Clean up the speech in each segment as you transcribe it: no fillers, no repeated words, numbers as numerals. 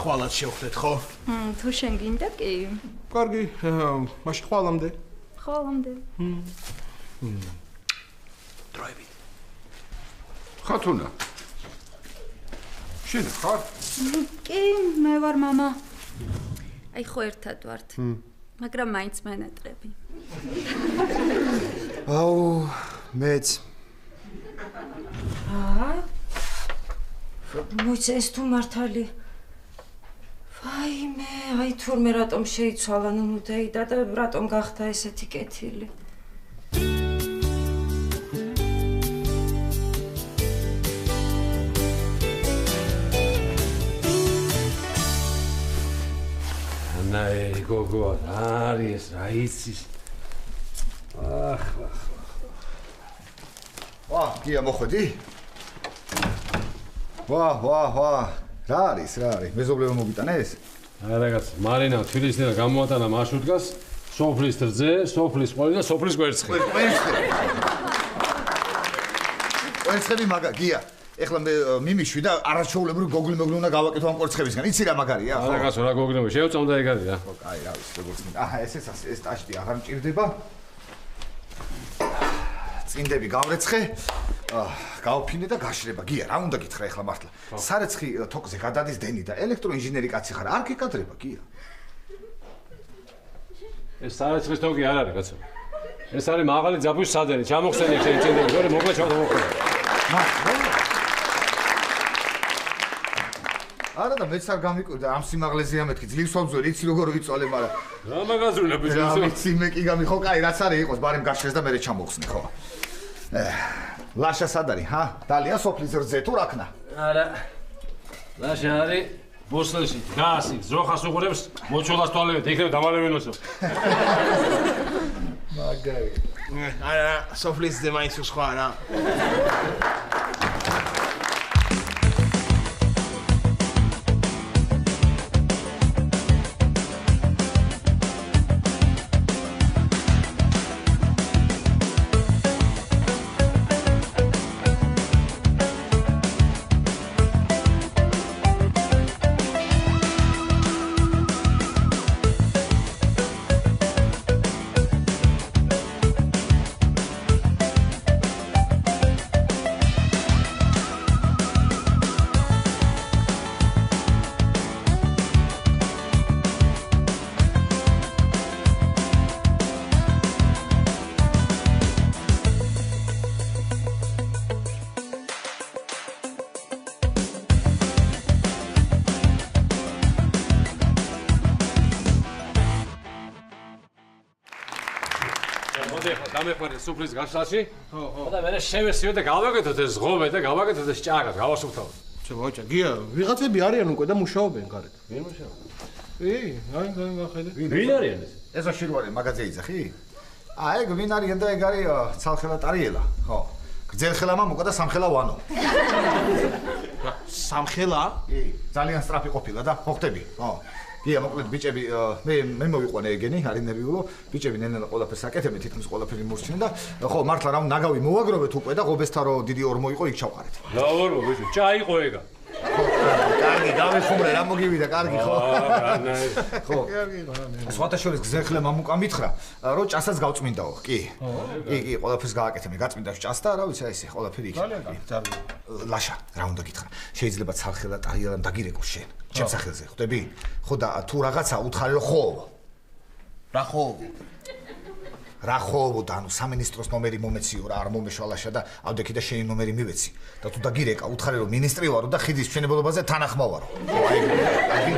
ხვალად შევხვდეთ, ხო? თუ შენ გინდა კი. კარგი, მაშინ ხვალამდე. ხვალამდე. დროებით. ხათუნა. შენ ხარ? კი, მე ვარ мама. აი ხო ერთად ვართ. მაგრამ მაინც მენატრები. აუ, მეც. მოიცა ეს თუ მართალი. ვაიმე, აი თურმე რატომ შეიცვალა ნუნუ დაიდა და რატომ გახდა ესეთი კეთილი. ნაი გოგო არის რა იცის. ვა, გია მოხვედი? ვა. რა არის? მეზობლებმა მოგიტანეს? აი რაღაც მარინა თბილისიდან გამოატანა მარშრუტკას, სოფლის რძე, სოფლის ყოლი და სოფლის კვერცხი. კვერცხები მაგა, გია. ეხლა მე მიმიშვი და არაჩვეულებრივ გოგლი-მოგლი უნდა გავაკეთო ამ კვერცხებისგან. იცი რა მაგარია, ხო? რაღაცა რა გოგლიმო, შევწამდა ეგ არის რა. ხო, კაი, რა ვიცი, როგორც მინდა. ეს ტაშტი აღარ მჭირდება. წინდები გავრეცხე. გავფინე და გაშრება. გია, რა უნდა გითხრა ეხლა მართლა? სარეცხი თოკზე გადადის დენი და ელექტროინჟინერი კაცი ხარ, არ გიკადრება, გია. ეს სარეცხის თოკი არ არის, კაცო. ეს არის მაღალი ძაბვის სადენი, ჩამოხსენე შენ წინდები, თორე მოგლა ჩამოხსენე. არა და მეც არ გამიკვირდა ამ სიმაღლეზეა მეთქი ძლივს ვამძველი იცი როგორ ვიწვალე მაგრამ რა მაგაზრულა ბიზნესი ვიცი მე კი გამიხო კაი რაც არის იყოს ბარემ გაშრეს და მე ჩამოხსნი ხო ლაშა სად არის ჰა დალია სოფლის რძე თუ რაკნა არა ლაშა არის ბოსლეში გასი ზოხას უყურებს მოჩოლას თვალებით იქნებ დამალევინოსო მაგარი არა სოფლის რძე მაინც სხვა რა დამეყვარე სუფრის გაშლაში. ხო. და მე შევესიო და გავაკეთოთ ეს ღობე და გავაკეთოთ ეს ჭაღად, გავასუფთავოთ. მოიჭა, გია, ვიღაცები არიან უკვე და მუშაობენ გარეთ. ვინ მუშაობს? აი, გახედე. ვინ არიან ეს? ეს აშირვარი მაღაზია იძახი? ეგ ვინ არიან და ეგ არის ცალხელა ტარიელა, ხო. გძელხელა მამუკა და სამხელა ვანო. სამხელა? კი, ძალიან სწრაფი ყოფილა და ხო ხტები, ხო. გია მოკლედ ბიჭები მე მოვიყვანე ეგენი არის ნერვიულო ბიჭები ნენელა ყველაფერს აკეთებენ თითქმის ყველაფერი მორჩნენ და ხო მართლა რა ნაგავი მოვაგროვეთ უკვე და ღობესთან რო დიდი ორმო იყო იქ ჩავყარეთ რა ორმო ბიჭო ჭაიყო ეგა კარგი გამეხუმრე რა მოგივიდა კარგი ხო ხო კარგი სხვათა შორის გზეხლე მამუკა მითხრა რომ ჭასაც გავწმინდაო კი კი ყველაფერს გააკეთე მე გაწმინდა ჭას და რა ვიცი აი ესე ყველაფერი იქ ლაშა რა უნდა გითხრა შეიძლება ცალხელა ტარიელამ დაგირეკო შენ ჩემ სახელზე ხვდები ხო და თუ რაღაცა უთხარი რომ ხო რა ხო რა ხო და ანუ სამინისტროს ნომერი მომეციო რა არ მომეშვალაშა და ავდექი და შენი ნომერი მივეცი და თუ დაგირეკა უთხარი რომ მინისტრი ვარო და ხიდის მშენებლობაზე თანახმა ვარო ხო აი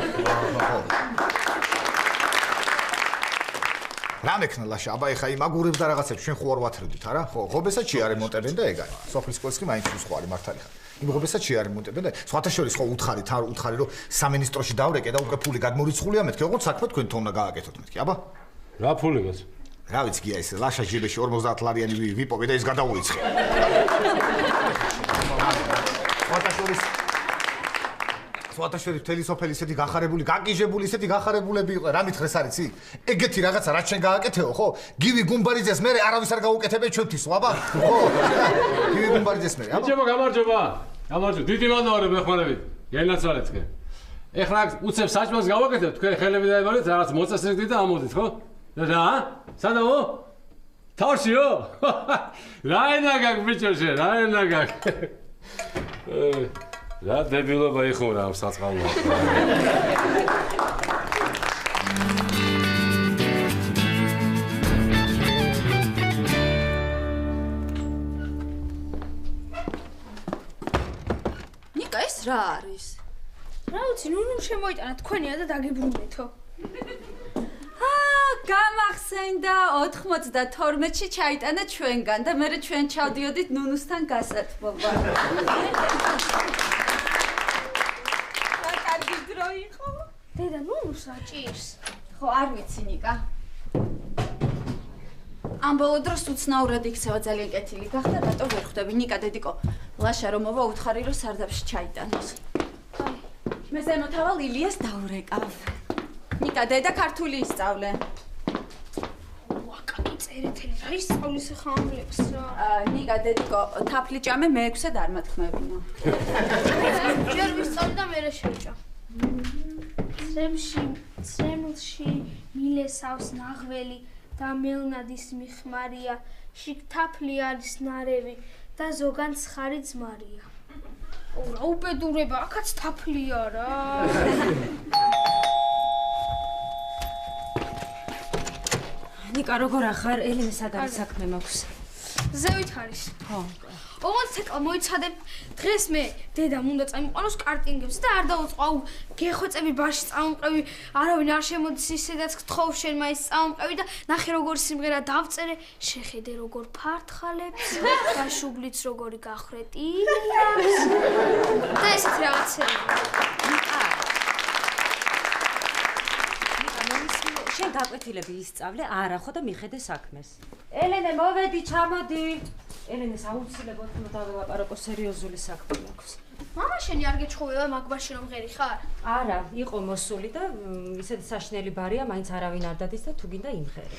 რა მექნა ლაშა აბა ეხა იმ აგურებს და რაღაცებს ჩვენ ხო არ ვათრევდით არა ხო ღობესაც შეარემონტებენ და ეგ არის სოფლის კვერცხი მაინც სხვა არის მართალი ხარ იმ ღობესაც შეარემონტებენ და სხვათა შორის ხო უთხარით არ უთხარი რომ სამინისტროში დავრეკე და უკვე ფული გადმორიცხულია მეთქე როგორც საქმე თქვენ თონა გააკეთოთ მეთქე აბა რა ფული გაც რა ვიცი გია ეს ლაშა ჟიბეში 50 ლარიანი ვიპოვე და ის გადაუიცხე სხვათა შორის მთელი სოფელი ისეთი გახარებული გაკიჟებული ისეთი გახარებულები იყო რა მითხრეს არიცი ეგეთი რაღაცა რაც შენ გააკეთეო ხო გივი გუმბარიძეს მე არავის არ გაუკეთებენ ჩვენთვის აბა ხო გივი გუმბარიძეს მე აბა გამარჯობა დიდი მანოარებ ეხმარებით გენაცვალეთკე ეხლა უცებ საჭმელს გავაკეთებ, თქვენ ხელები დაებარეთ, რაღაც მოწესრიგდით და ამოდით, ხო? რა? სადაო? თავშიო? რა ენა გაკ ბიჭოშე, რა ენა გაკ. რა დებილობა იხურა ამ საწყალო. ნიკა ეს რა არის? რა ვიცი, ნუნუ შემოიტანა თქვენია და დაგიბრუნდეთო. გამახსენდა 92-ში ჩაიტანა ჩვენგან და მე ჩვენ ჩავდიოდით ნუნუსთან გასათბობა. კარგი დრო იყო. დედა ნუნუს აჭირს. ხო, არ ვიცი ნიკა. ამ ბოლო დროს უცნაურად იქცევა ძალიან კეთილი გახდა, რატო ვერ ხვდები ნიკა დედიკო. ლაშა რომ მოვა უთხარი რომ სარდაფში ჩაიტანოს. მე ზემოთავალ ილიას დაურეკავ. ნიკა დედა ქართული ისწავლე. წერეთელი რა ისწავლის ახლა ამბლებს რა. ნიკა დედიკო თაფლი ჭამე მე-6-ად არ მათქმევინო. ჯერ ვისწავლე და მერე შევჭა. სრემლში მილესავს ნაღველი და მელნადის მიხმარია, შიგ თაფლი არის ნარევი და ზოგან ცხარი ძმარია. რა უბედურება, აქაც თაფლია რა. ნიკა როგორ ახარ? ელენე სად არის საქმე მაქვს? ზევით არის. ხო. ოღონდ ცეკლა მოიცადებ. დღეს მე დედამ უნდა წამიყვანოს კარტინგებს და არ დავუწყო. აუ, გეხვეწები ბარში წამომყევი, არავინ არ შემოდის ისედაც გთხოვ შენ მაინც წამომყევი და ნახე როგორ სიმღერა დავწერე, შეხედე როგორ ფართხალებს და შუბლიც როგორი გახრეთ ილიას. და ესეთ რაღაცები. შენ გაკვეთილები ისწავლე, არა ხო და მიხედე საქმეს. ელენე მოვედი, ჩამოდი. ელენეს აუცილებლად უნდა დაველაპარაკო, სერიოზული საქმე აქვს. მამა შენი არ გეჩხუბება მაგბაში რომ ღერი ხარ? არა, იყო მოსული და ისეთი საშნელი ბარია, მაინც არავინ არ დადის და თუ გინდა იმღერე.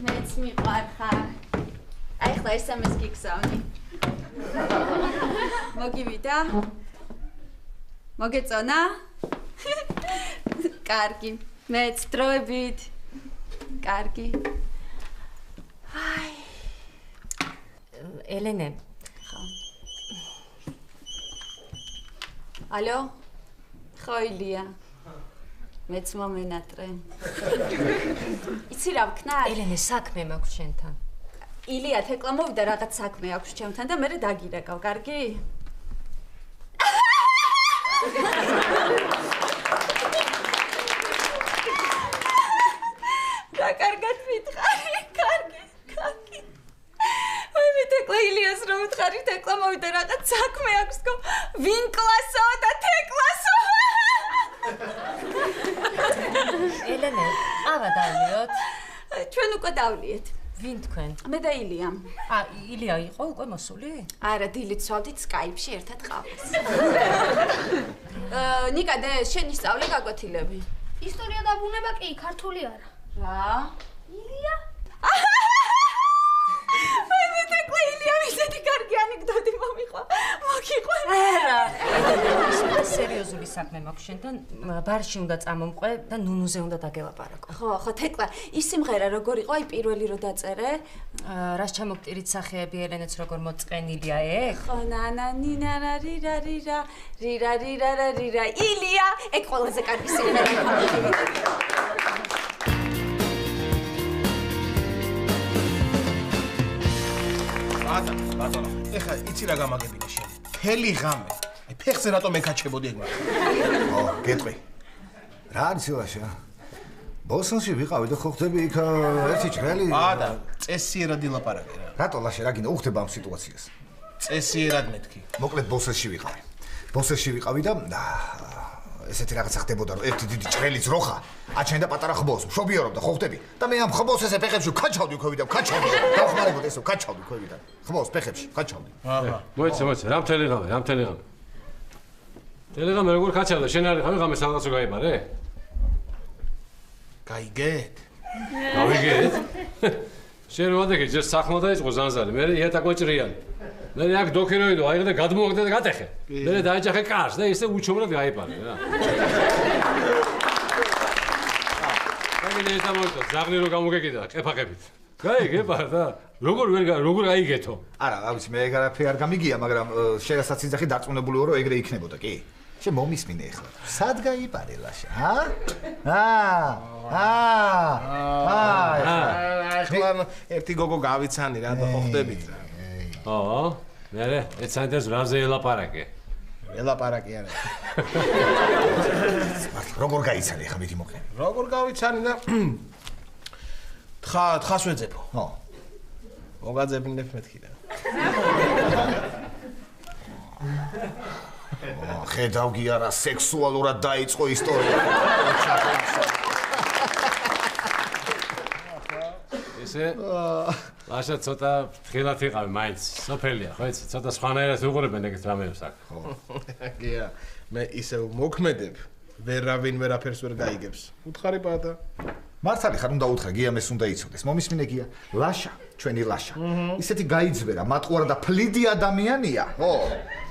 მეც მიყვარხარ. აი ხლა SMS გიგზავნი. მოგივიდა? მოგეწონა? კარგი, მეც დროებით. კარგი. აი. ელენე. ხო. ალო? ხო ილია. მეც მომენატრე. იცი რა ვქნათ? ელენე საქმე მაქვს შენთან. ილია თეკლა მოვიდა რაღაც საქმე აქვს ჩემთან და მე დაგირეკავ, კარგი? რა კარგად მითხარი, კარგი. აი მე თეკლა ილიას რომ ვთხარი, თეკლა მოვიდა რაღაც საქმე აქვს თქო. ვინ კლასოა და თეკლასო? ელენე, ავა დავლიოთ. ჩვენ უკვე დავლიეთ. ვინ თქვენ? მე და ილია. ილია იყო უკვე მოსული? არა, დილით ვსვავდით Skype-ში ერთად ყავს. ნიკა და შენი სწავლე გაკვეთილები. ისტორია და ბუნება კი, ქართული არა. რა? ილია? აი მე თეკლა ილია ისეთი კარგი ანეკდოტი მომიყვა. მოგიყვარ? არა. სერიოზული საქმე მაქვს შენთან. ბარში უნდა წამომყვე და ნუნუზე უნდა დაგელაპარაკო. ხო, თეკლა, ის სიმღერა როგორ იყო, აი პირველი რო დაწერე? რას ჩამოგტირით სახეები ელენეც როგორ მოწყენილია, ხო, ნანა ნინა რირა ილია, ეგ ყველაზე კარგი სიმღერა. ბატონო, ეხლა იცი რა გამაგებინე შენ? მთელი ღამე. აი ფეხზე რატომ ეკაჩებოდი ეგ მაგრამ? ო, გეტყვი. რა არის ლაშა? ბოსონში ვიყავი და ხო ხდები იქ ერთი ჭრელი? და წესიერად ილაპარაკე რა. რატო ლაშა რა გინდა უხდება ამ სიტუაციას? წესიერად მეთქი. მოკლედ ბოსელში ვიყავი. ბოსელში ვიყავი და ესეთი რაღაცა ხდებოდა რომ ერთი დიდი ჭრელი ძროხა აჩენდა პატარა ხბოს, მშობიარობდა ხო ხდები? და მე ამ ხბოს ესე ფეხებში ვქაჩავდი ქვევიდან, ვქაჩავდი. დავხმარებოდ ესე ვქაჩავდი ქვევიდან. ხბოს ფეხებში ვქაჩავდი. მოიცა, რა მთელი ღამე. მთელი ღამე როგორ ქაჩავდა? შენ არის ხამე ღამე სადღაცო გაიბარე? გაიგეთ? გავიგეთ? შენ ვადაგე ჯერ სახმა დაიწყო ზანზარი, მე იატაკო ჭრიანი. მე აქ დოქიროიდო აიღე და გადმოვაგდე და გატეხე. მე დაეჯახე კარს და ისე უჩვებრად გაიპარე რა. ეს ამოიწო, ზაღლი რო გამოგეკიდა, ყეფაყებით. გაიგებარ და როგორ აიგეთო? არა, ავიცი, მე ეგ არაფერი არ გამიგია, მაგრამ შეგასაც იძახი დარწმუნებული ვარო, ეგრე იქნებოდა, კი? შე მომისმინე ახლა. სად გაიპარე ლაშა, ახლა ერთი გოგო გავიცანი რა და ხო ხდებით რა. მე ეს საინტერესო რაზე ელაპარაკე. ელაპარაკე არა. როგორ გაიცანი ახლა მიდი მოკლე. როგორ გავიცანი და თხას ვეძებო. მოგაძებინებ მეთქი და. ხედავ გიარა სექსუალურად დაიწყო ისტორია. ესე ლაშა ცოტა ფრთხილად იყავი მაინც სოფელია ხო იცი ცოტა სხვანაირად უყურებენ ეგეთ რამეებს აქ ხო გია მე ისევ მოქმედებ ვერავინ ვერაფერს ვერ გაიგებს უთხარი პატა მართალი ხარ უნდა უთხრა გია მეს უნდა იცოდეს მომისმინე გია ლაშა ჩვენი ლაშა ისეთი გაიძვერა მატყუარა და ფლიდი ადამიანია ხო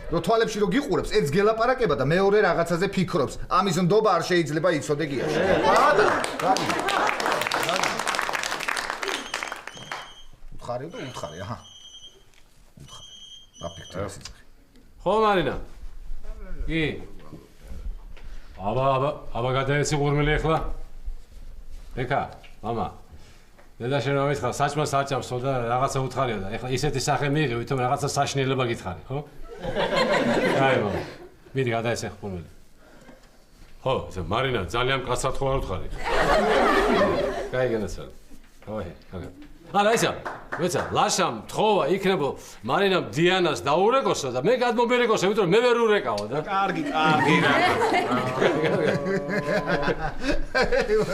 რო თვალებში რო გიყურებს ერთს გელაპარაკება და მეორე რაღაცაზე ფიქრობს ამის ნდობა არ შეიძლება იცოდე გიაში უთხარი, აჰა. უთხარი. აფექტია სიძახი. ხო, მარინა. კი. აბა გადაეცი ყურმილი ახლა. ეკა, მამა. დედა შენ მომითხარ, საჭმელს არჭამსო და რაღაცა უთხარია და ახლა ისეთი სახე მიიღე, ვითომ რაღაცა საშინელება გითხარი, ხო? აი, მამა. მიდი გადაეცი ყურმილი. ხო, მარინა, ძალიან მკაცრად ხო არ უთხარი. გაიგენაცალე. ოჰე, აგა. არა ისა, ვეცა, ლაშამ თხოვა იქნებო მარინამ დიანას დაურეკოსო და მე გადმობერეკოსო, იმიტომ რომ მე ვერ ურეკავო და. კარგი რა.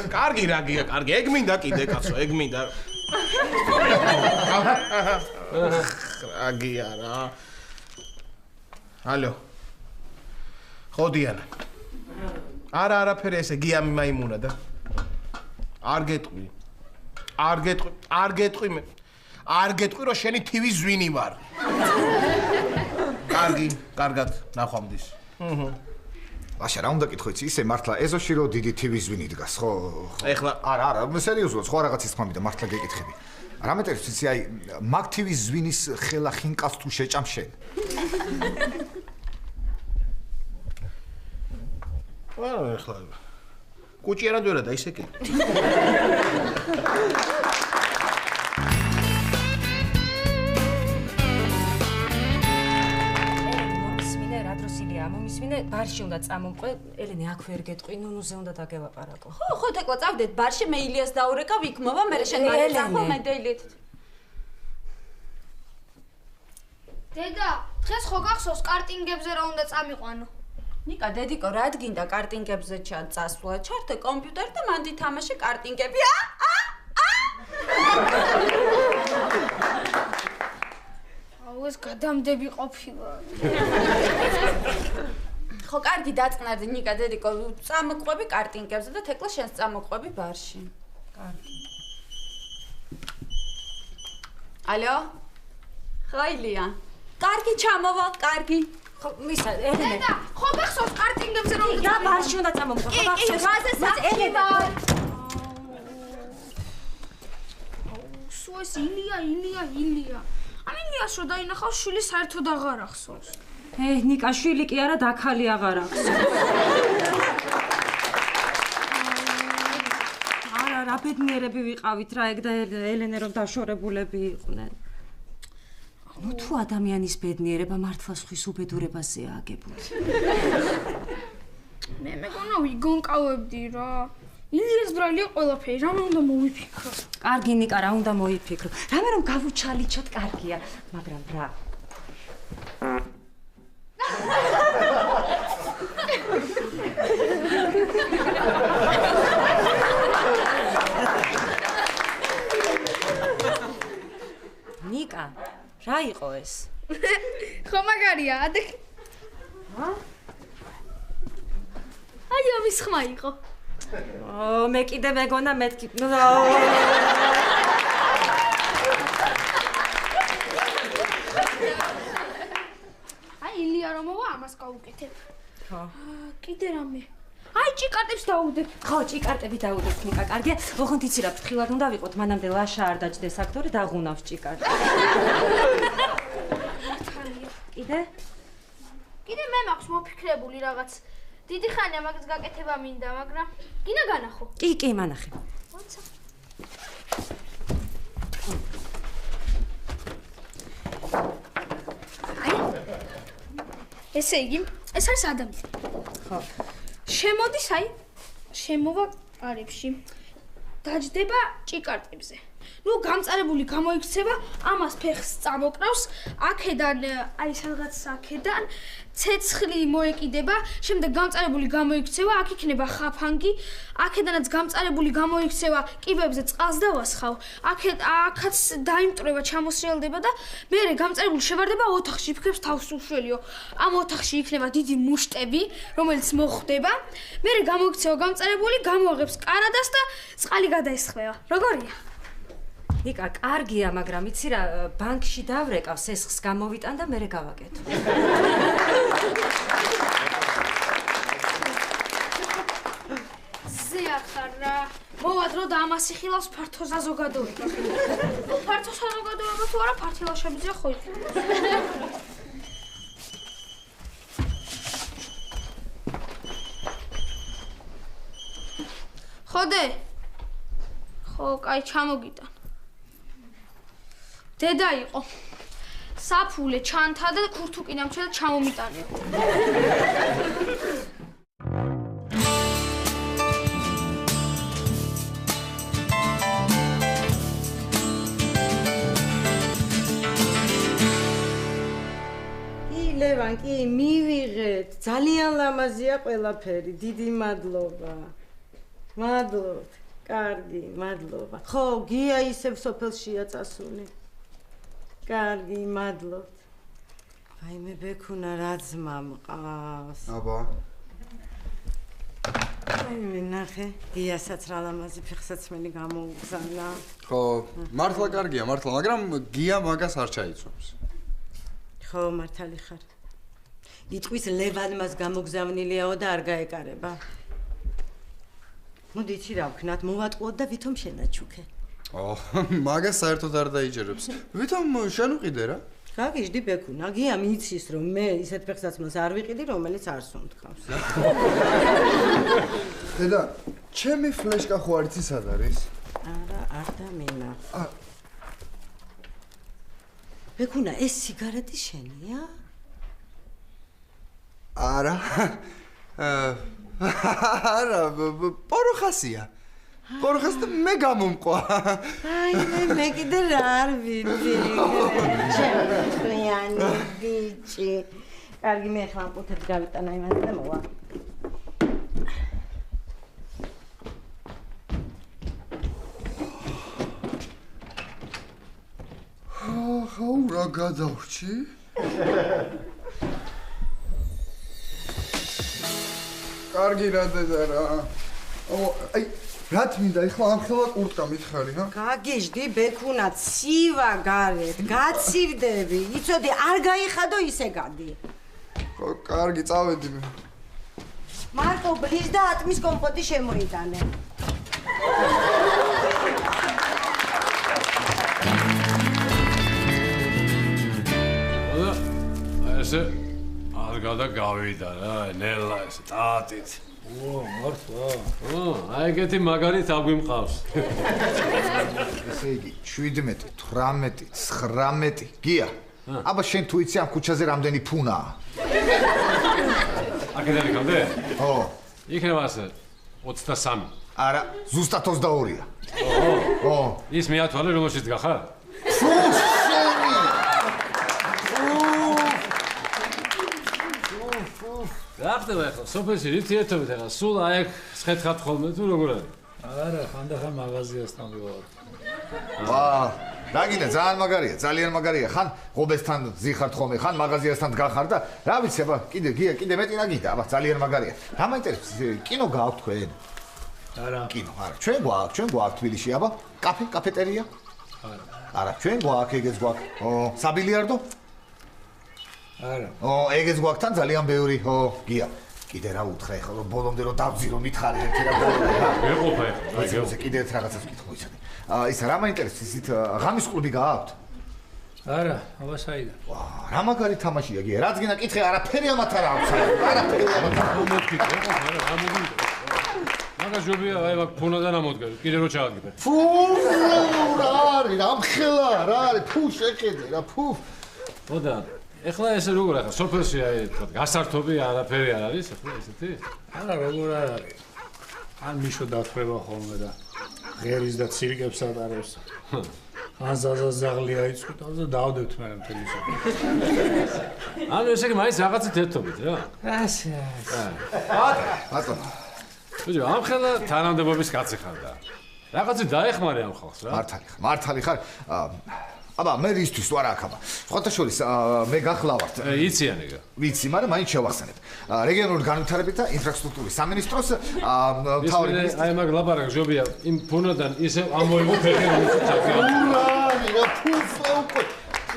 კარგი რა გია, კარგი. ეგ მინდა კიდე კაცო, ეგ მინდა. რა გია რა. ალო. ხო დიანა. არაფერი ესე გია მაიმუნა და. არ გეტყვი. არ გეტყვი რომ შენი TV ზვინი ვარ. კარგად, ნახვამდის. ლაშა რა უნდა კითხო იცი, ისე მართლა ეზოში რო დიდი TV ზვინი დგას, ხო? ეხლა არა, სერიოზულად, სხვა რაღაცის თქვა მინდა, მართლა გეკითხები. რამეტერს იცი, აი, მაგ TV ზვინის ხელა ხინკას თუ შეჭამ შენ. ეხლა კუჭი არ დვერა და ისე კი. მომისმინე, ბარში უნდა წამომყვე, ელენე აქ ვერ გეტყვი, ნუნუზე უნდა დაგელაპარაკო. ხო, თეკლა წავდეთ ბარში, მე ილიას დაურეკავ, იქ მოვა, მე შენ მაგაცახო მე დეილით. დედა, დღეს ხო გახსოვს კარტინგებზე რა უნდა წამიყვანო? ნიკა, დედიკო, რა გინდა კარტინგებზე წასვლა? ჩართე კომპიუტერ და მანდი თამაში კარტინგები. ეს გადამდები ყოფილა. ხო, კარგი დაწყნარდი ნიკა, დედიკო, წამოყვები კარტინგებზე და თეკლა შენს წამოყვები ბარში. კარგი. ალო? ხო, ილია. კარგი ჩამოვა, კარგი. ხო, მისა, ელენე. დედა, ხო გახსოვს კარტინგებზე რომ და ბარში უნდა წამომყვე, ხო გახსოვს? რაზე საქმე ვარ? სუეს ილია. ამ ილიას რო დაინახავ შვილი საერთოდ აღარ ახსოვს. ნიკა, შვილი კი არა, დაქალი აღარ ახსოვს. რა ბედნიერები ვიყავით რა ეგ და ელენე რომ დაშორებულები იყვნენ. ნუ თუ ადამიანის ბედნიერება მართლა სხვის უბედურებაზეა აგებული. მე მეგონა ვიგონკავებდი რა. ილიას ბრალია ყველაფერი, რამე უნდა მოვიფიქრო. კარგი ნიკა, რა უნდა მოიფიქრო. რამე რომ გავუჩალიჩოთ, კარგია, მაგრამ რა. ნიკა, რა იყო ეს? ხო მაგარია, ადე. აი ამის ხმა იყო. მე კიდე მეგონა მეთქი. გია რომ მოვა, ამას გავუკეთებ. ხო. კიდე რამე. აი, ჭიკარტებს დაუდებ. ხო, ჭიკარტები დაუდებთ, ნიკა, კარგია. ოღონდ იცი რა, ფრთხილად უნდა ვიყოთ, მანამდე ლაშა არ დაჯდეს აქტორი და აღუნავს ჭიკარტი. კიდე? კიდე მე მაქვს მოფიქრებული რაღაც. დიდი ხანია მაგას გაკეთება მინდა, მაგრამ გინა განახო. კი, მანახე. მოცა. ესე იგი, ეს არის ადამიანი. ხო. შემოდის აი, შემოვა არებში. დაჯდება ჭიკარტებზე. ნუ გამწარებული გამოიქცევა, ამას ფეხს წამოკრავს, აქედან აი სადღაც აქედან ცეცხლი მოეკიდება, შემდეგ გამწარებული გამოიქცევა, აქ იქნება ხაფანგი, აქედანაც გამწარებული გამოიქცევა, კიბებზე წყალს დავასხავ, აქაც დაიმტრება, ჩამოსრიალდება და მერე გამწარებული შევარდება ოთახში, ფიქრებს თავს უშველიო. ამ ოთახში იქნება დიდი მუშტები, რომელიც მოხვდება, მერე გამოიქცევა გამწარებული, გამოაღებს კარადას და წყალი გადაესხმება. როგორია? ნიკა, კარგია, მაგრამ იცი რა, ბანკში დავრეკავ, სესხს გამოვიტან და მერე გავაკეთო. ზეახარა, მოვადრო და ამას იხილავს ფართო საზოგადოება. ფართო საზოგადოება თუ არა, ფართილაშებია ხო იქნება. ხოდე? ხო, კაი, ჩამოგიტან. დედა იყო. საფულე ჩანთა და ქურთუკი ნამჩა და ჩამომიტანეო. ლევან, კი, მივიღეთ. ძალიან ლამაზია ყველაფერი. დიდი მადლობა. მადლობთ. კარგი, მადლობა. ხო, გია ისევ სოფელშია წასული. კარგი, მადლობთ. აი მე ბექუნა რა ძმა მყავს. აბა. აი მე ნახე, გიასაც რა ლამაზი ფეხსაცმელი გამოუგზავნა. ხო, მართლა კარგია, მართლა, მაგრამ გია მაგას არ ჩაიცვამს. ხო, მართალი ხარ. იტყვის ლევან მას გამოგზავნილიაო და არ გაეკარება. მოდი იცი რა ვქნათ, მოვატყუოთ და ვითომ შენაჩუქე. მაგას საერთოდ არ დაიჯერებს. ვითომ შენ უყიდე რა? გაგიჟდი ბექუნა, გია მიცის რომ მე ისეთ ფეხსაცმელს არ ვიყიდი, რომელიც არ სუნთქავს. დედა, ჩემი ფლეშკა ხო არ იცი სად არის? არა, არ დამინახა. ბექუნა, ეს სიგარეტი შენია? არა. არა, პოროხასია. პოროხას და მე გამომყვა. აი, მე კიდე რა არ ვიცი. ჩემი ბიჭი. კარგი, მე ახლა ამკუთებს გავიტანა იმას და მოვა. ხაუ რა გადავრჩი? კარგი რა დედა რა. აი, რა თმინდა, ეხლა ამ ხელა კურტკა მითხარი, ჰა? გაგიჟდი ბექუნა, ცივა გარეთ, გაცივდები. იცოდი, არ გაიხადო ისე გადი. ხო, კარგი, წავედი მე. მარტო ბლის და ატმის კომპოტი შემოიტანე. ესე არ გადაგავიდა რა, ნელა ესე ტატით. მართლა. აი ეგეთი მაგარით აგვიმყავს. ესე იგი 17, 18, 19. გია. აბა შენ თუ იცი ამ ქუჩაზე რამდენი ფუნაა? აქედან იქამდე? ო. იქნება ასე 23. არა, ზუსტად 22-ია. ო. ის მეათვალე რომელშიც გახარ? რა ხდება ახლა? სოფელში რითი ერთობით ახლა? სულ აი აქ შეთხათ ხოლმე თუ როგორ არის? არა, ხანდახან მაღაზიასთან ვიყავ. რა გინდა, ძალიან მაგარია, ძალიან მაგარია. ხან ღობესთან ზიხართ ხოლმე, ხან მაღაზიასთან დგახარ და რა ვიცი, აბა, კიდე მეტი რა გინდა, აბა, ძალიან მაგარია. რა მაინტერესებს, კინო გააქვთ თქვენ? არა. კინო, არა. ჩვენ გვაქვს თბილისში, აბა, კაფეტერია? არა. არა, ჩვენ გვაქვს, ეგეც გვაქვს. ო, საბილიარდო? არა. ეგეც გვაქვს თან ძალიან ბევრი. გია. კიდე რა უთხრა ეხლა რომ ბოლომდე რომ დავძირო მითხარი ერთი რა ბოლომდე რა. მეყოფა ეხლა. კიდე ერთ რაღაცას ვკითხო იცოდი. ის რა მაინტერესებს ისეთ ღამის კლუბი გააქვთ? არა, აბა საიდან? რა მაგარი თამაშია გია. რაც გინდა კითხე, არაფერი ამათ არ აქვს. არაფერი ამათ არ აქვს. მოგკითხე, არა, რა მოგინდა. მაგას ჯობია, აი მაგ ფონადან ამოდგე, კიდე რო ჩააგდე. ფუ, რა არის, რამხელა, რა არის, ფუ შეხედე რა, ფუ. ხოდა, ეხლა ესე როგორ ახლა, სოფელში აი თქვა, გასართობი არაფერი არ არის, ეხლა ესეთი? არა, როგორ არ არის. ან მიშო დათხრება ხოლმე და ღერის და ცირკებს ატარებს. ან ზაზაზაღლი აიწყვიტავს და დავდებთ მე მთელი სოფელი. ანუ ესე იგი მაინც რაღაცით ერთობით რა? ასე. ბატონო. ბიჭო, ამ ხელა თანამდებობის კაცი ხარ და რაღაცით დაეხმარე ამ ხალხს რა. მართალი ხარ. აბა მე ისთვის თუ არა აქ აბა. სხვათა შორის მე გახლავართ. იციანეგა. ვიცი, მაგრამ მაინც შევახსენებ. რეგიონული განვითარების და ინფრასტრუქტურის სამინისტროს მთავარი მინისტრი. აი მაგ ლაპარაკ ჯობია იმ ფონოდან ისე ამოიღო ფეხი რომ ჩაგია. რა ფულსა უკვე.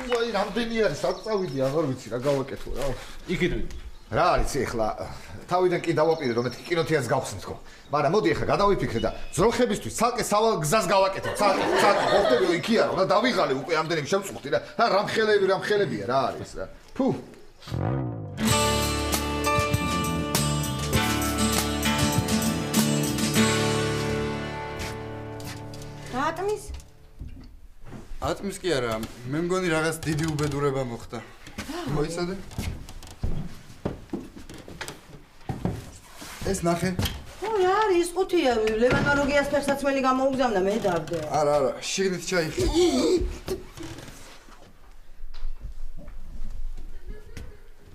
უაი რამდენი არის საწავიდი აღარ ვიცი რა გავაკეთო რა. იქით რა არის ეხლა თავიდან კი დავაპირე რომ მეთქი კინოთეატრს გავხსნით ხო მაგრამ მოდი ეხლა გადავიფიქრე და ზროხებისთვის ცალკე სავალ გზას გავაკეთებ ცალკე ხოხტები იქია რომ და დავიღალე უკვე ამდენი შევწუხდი რა რამხელებია რა არის რა ფუ ატმის კი არა მე მგონი რაღაც დიდი უბედურება მოხდა მოიცადე ეს ნახე. რა არის ყუთია ლევანოროგიას ფერსაცმელი გამოუგზავნა მე დავდე. არა, შიგნით ჩაიხი.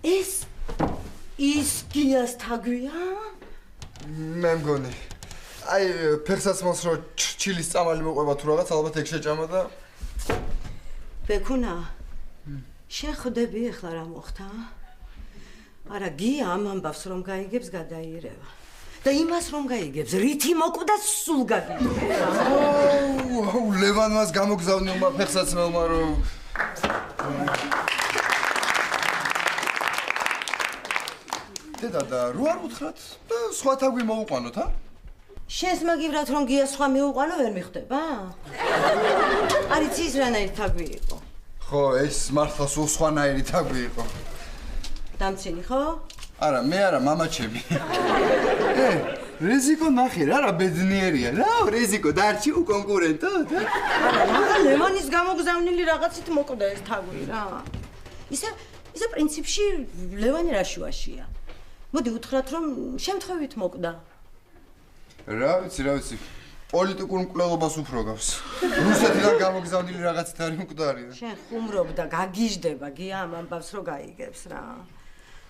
ეს ის გიას თაგვია? მე მგონი. აი ფერსაცმელს რო ჩილის წამალი მოყვება თუ რაღაც ალბათ ეგ შეჭამა და ბეკუნა. შენ ხვდები ახლა რა მოხდა? არა გია ამ ამბავს რომ გაიგებს გადაიერევა და იმას რომ გაიგებს რითი მოკვდა სულ გაგიგება აუ ლევანმას გამოგზავნილმა ფეხსაცმელმა რომ დედა და რო არ უთხრათ და სხვა თაგვი მოუყვანოთ ა შენს მაგივრად რომ გია სხვა მეუყვანო ვერ მიხვდება არის ის რანაირი თაგვი იყო ხო ეს მართლა სულ სხვანაირი თაგვი იყო დამცინი ხო? არა, მე არა, მამაჩემი. რეზიკო ნახე რა ბედნიერია. რა, რეზიკო დარჩი უკონკურენტო და. არა, ლევანის გამოგზავნილი რაღაცით მოკვდა ეს თაგვი რა. ისე პრინციპში ლევანი რაშუაშია. მოდი უთხრათ რომ შემთხვევით მოკვდა. რა ვიცი. პოლიტიკურ მკვლელობას უფრო გავს. რუსეთიდან გამოგზავნილი რაღაცით არის მკვდარი. შენ ხუმრობ და გაგიჟდება გია ამ ამბავს რო გაიგებს რა.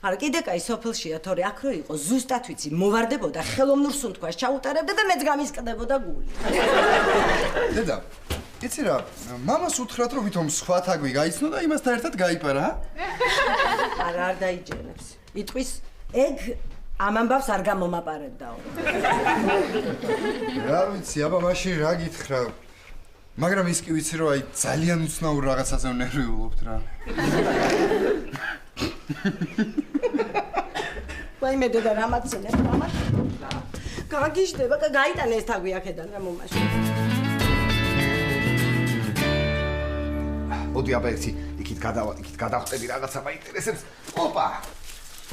არა კიდე კაი სოფელშია თორე აქ რო იყო ზუსტად ვიცი მოვარდებოდა ხელოვნურ სუნთქვას ჩაუტარებდა და მეც გამისკდებოდა გული დედა იცი რა მამას უთხრათ რომ ვითომ სხვა თაგვი გაიცნო და იმასთან ერთად გაიპარა არა არ დაიჯერებს იტყვის ეგ ამ ამბავს არ გამომაპარებდაო რა ვიცი აბა მაშინ რა გითხრა მაგრამ ის კი ვიცი რომ აი ძალიან უცნაურ რაღაცაზე ნერვიულობთ რა ვაი მე დედა რამაცინებ მამას გაგიჟდება და გაიტანე ეს თაგვი აქედან რა მომაში მოდი აბა ერთი იქით გადავხტები რაღაცა მაინტერესებს ოპა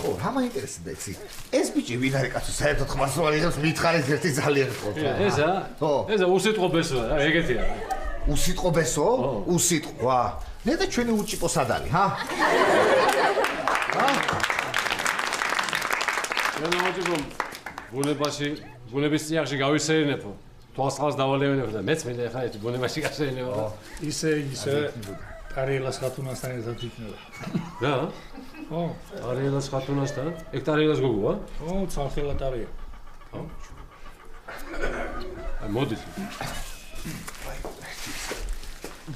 ო რა მაინტერესებს იცი ეს ბიჭი ვინ არის კაცო საერთოდ ხმას რო აღიღებს მითხარით ერთი ძალიან ხო ესა ესა უსიტყვო ბესოა რა ეგეთია უსიტყვო ბესო უსიტყვა მე და ჩვენი უჭიპო სადალი ჰა მე მოიწევ ბუნების წიაღში გავისეირნებო თვალს დავალევინებო და მეც მინდა ხა ეს ბუნებაში გასეირნებო ისე ტარიელას ხათუნასთან ერთად იქნება რა ხო ტარიელას ხათუნასთან ეგ ტარიელას გოგოა ხო ცალხელა ტარიელი ხო აი მოდის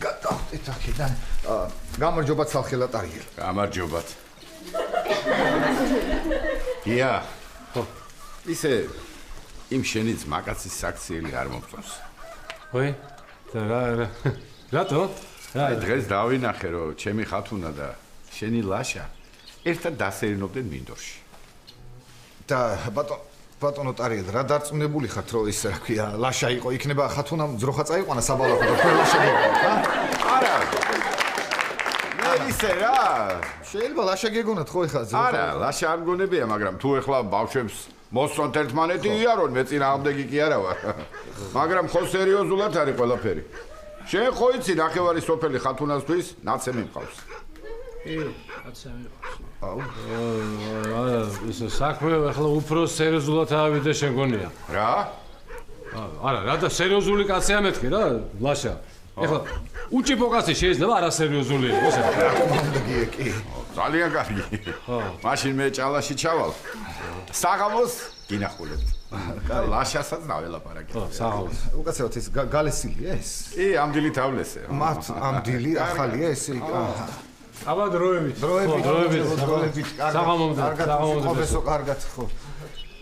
გადავხტეთ აქედან გამარჯობა ცალხელა ტარიელი გამარჯობათ ია ხო ისე იმ შენი ძმაკაცის საქციელი არ მომწონს ხოი რატო აი დღეს დავინახე რომ ჩემი ხათუნა და შენი ლაშა ერთად დასერინობდნენ მინდორში. და ბატონო ტარიად, რა დარწმუნებული ხართ, რომ ის რა ქვია, ლაშა იყო, იქნება ხათუნამ ძროხა წაიყვანა საბალაკო და თქვენ ლაშა გეგონათ, არა. ისე რა. შეიძლება ლაშა გეგონათ ხო ეხლა ძროხა? არა, ლაშა არ მგონებია, მაგრამ თუ ეხლა ბავშვებს მოსწონთ ერთმანეთი იარონ, მე წინააღმდეგი კი არა ვარ. მაგრამ ხო სერიოზულად არის ყველაფერი. შენ ხო იცი ნახევარი სოფელი ხათუნასთვის ნაცემი მყავს. ნაცემი მყავს. არა, ეს საქმე ახლა უფრო სერიოზულად ავიდე შენ გონია. რა? არა, რა და სერიოზული კაცია მეთქი რა, ლაშა. ეხლა უჭიპო კაცი შეიძლება არასერიოზული იყოს. მომდაგია კი. ძალიან კარგი. მაშინ მე ჭალაში ჩავალ. საღამოს გინახულებ. ლაშასაც დაველაპარაკე. საღამოს. უკაცრავად ეს გალესილია ეს? კი, ამ დილით ავლესე. მათ ამ დილი ახალია ეს? აბა დროებით. დროებით. საღამომდე. ყოფესო კარგად ხო.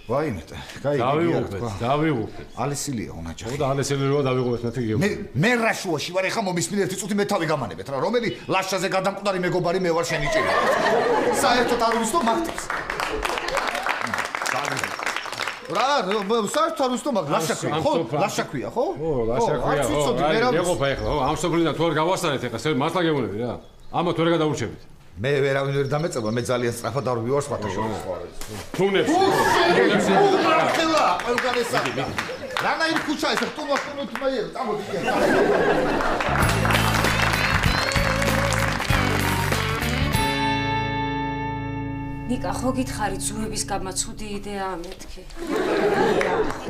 ვაიმე, დავიღუპეთ. ალესილია უნაჯახი. ხო და ალესილია დავიღუპეთ მეთქი გეუბნები. მე რაშუაში ვარ ეხა მომისმინე ერთი წუთი მე თავი გამანებეთ რა. რომელი ლაშაზე გადამკვდარი მეგობარი მე ვარ შენი ჭირი. საერთოდ არ ვიცი რომ მაგდებს. რა, საერთოდ არ ვიცი რომ მაგ ლაშა ქვია, ხო? ლაშა ქვია, ხო? ხო, ლაშა ქვია. ეყოფა ეხლა, ხო? ამ სოფლიდან თუ არ გავასწარეთ ეხლა, მართლა გეუბნები რა. ამათ ვერ გადაურჩებით. მე ვერავინ ვერ დამეწება, მე ძალიან სწრაფად არ ვივარ სხვათა შორის. თუნებს. ხელა, ყველგან ესა. რანაირ ქუჩა ეს ხტუნო თმაიერ, წამოდი კი. ნიკა, ხო გითხარი ძუების გამა ცუდი იდეაა მეთქი.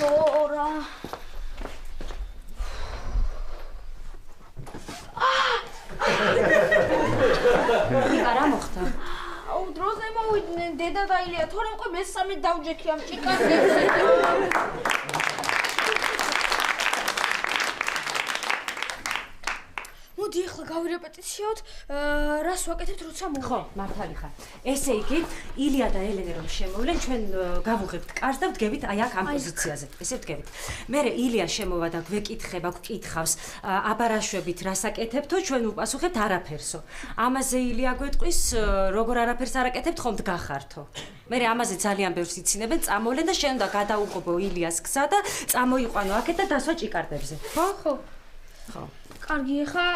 ხო რა. ნიკა, რა მოხდა? აუ, დროზე მოვიდნენ დედა და ილია, თორემ ყო მესამე დავჯექი ამ ჭიკასებზე. მოდი ახლა გავირეპეტიციოთ, რას ვაკეთებთ როცა მოვიდეთ. ხო, მართალი ხარ. ესე იგი, ილია და ელენე რომ შემოვლენ, ჩვენ გავუღებთ კარს და ვდგებით აი აქ ამ პოზიციაზე. ესე ვდგებით. მერე ილია შემოვა და გვეკითხება, გვკითხავს, აბარაშვებით რას აკეთებთო, ჩვენ უპასუხებთ არაფერსო. ამაზე ილია გვეტყვის, როგორ არაფერს არ აკეთებთ, ხომ დგახართო. მერე ამაზე ძალიან ბევრს იცინებენ, წამოვლენ და შენ უნდა გადაუყობო ილიას გზა და წამოიყვანო აქეთ და დასვა ჭიკარდებზე. ხო, ხო. ხო. კარგი, ახლა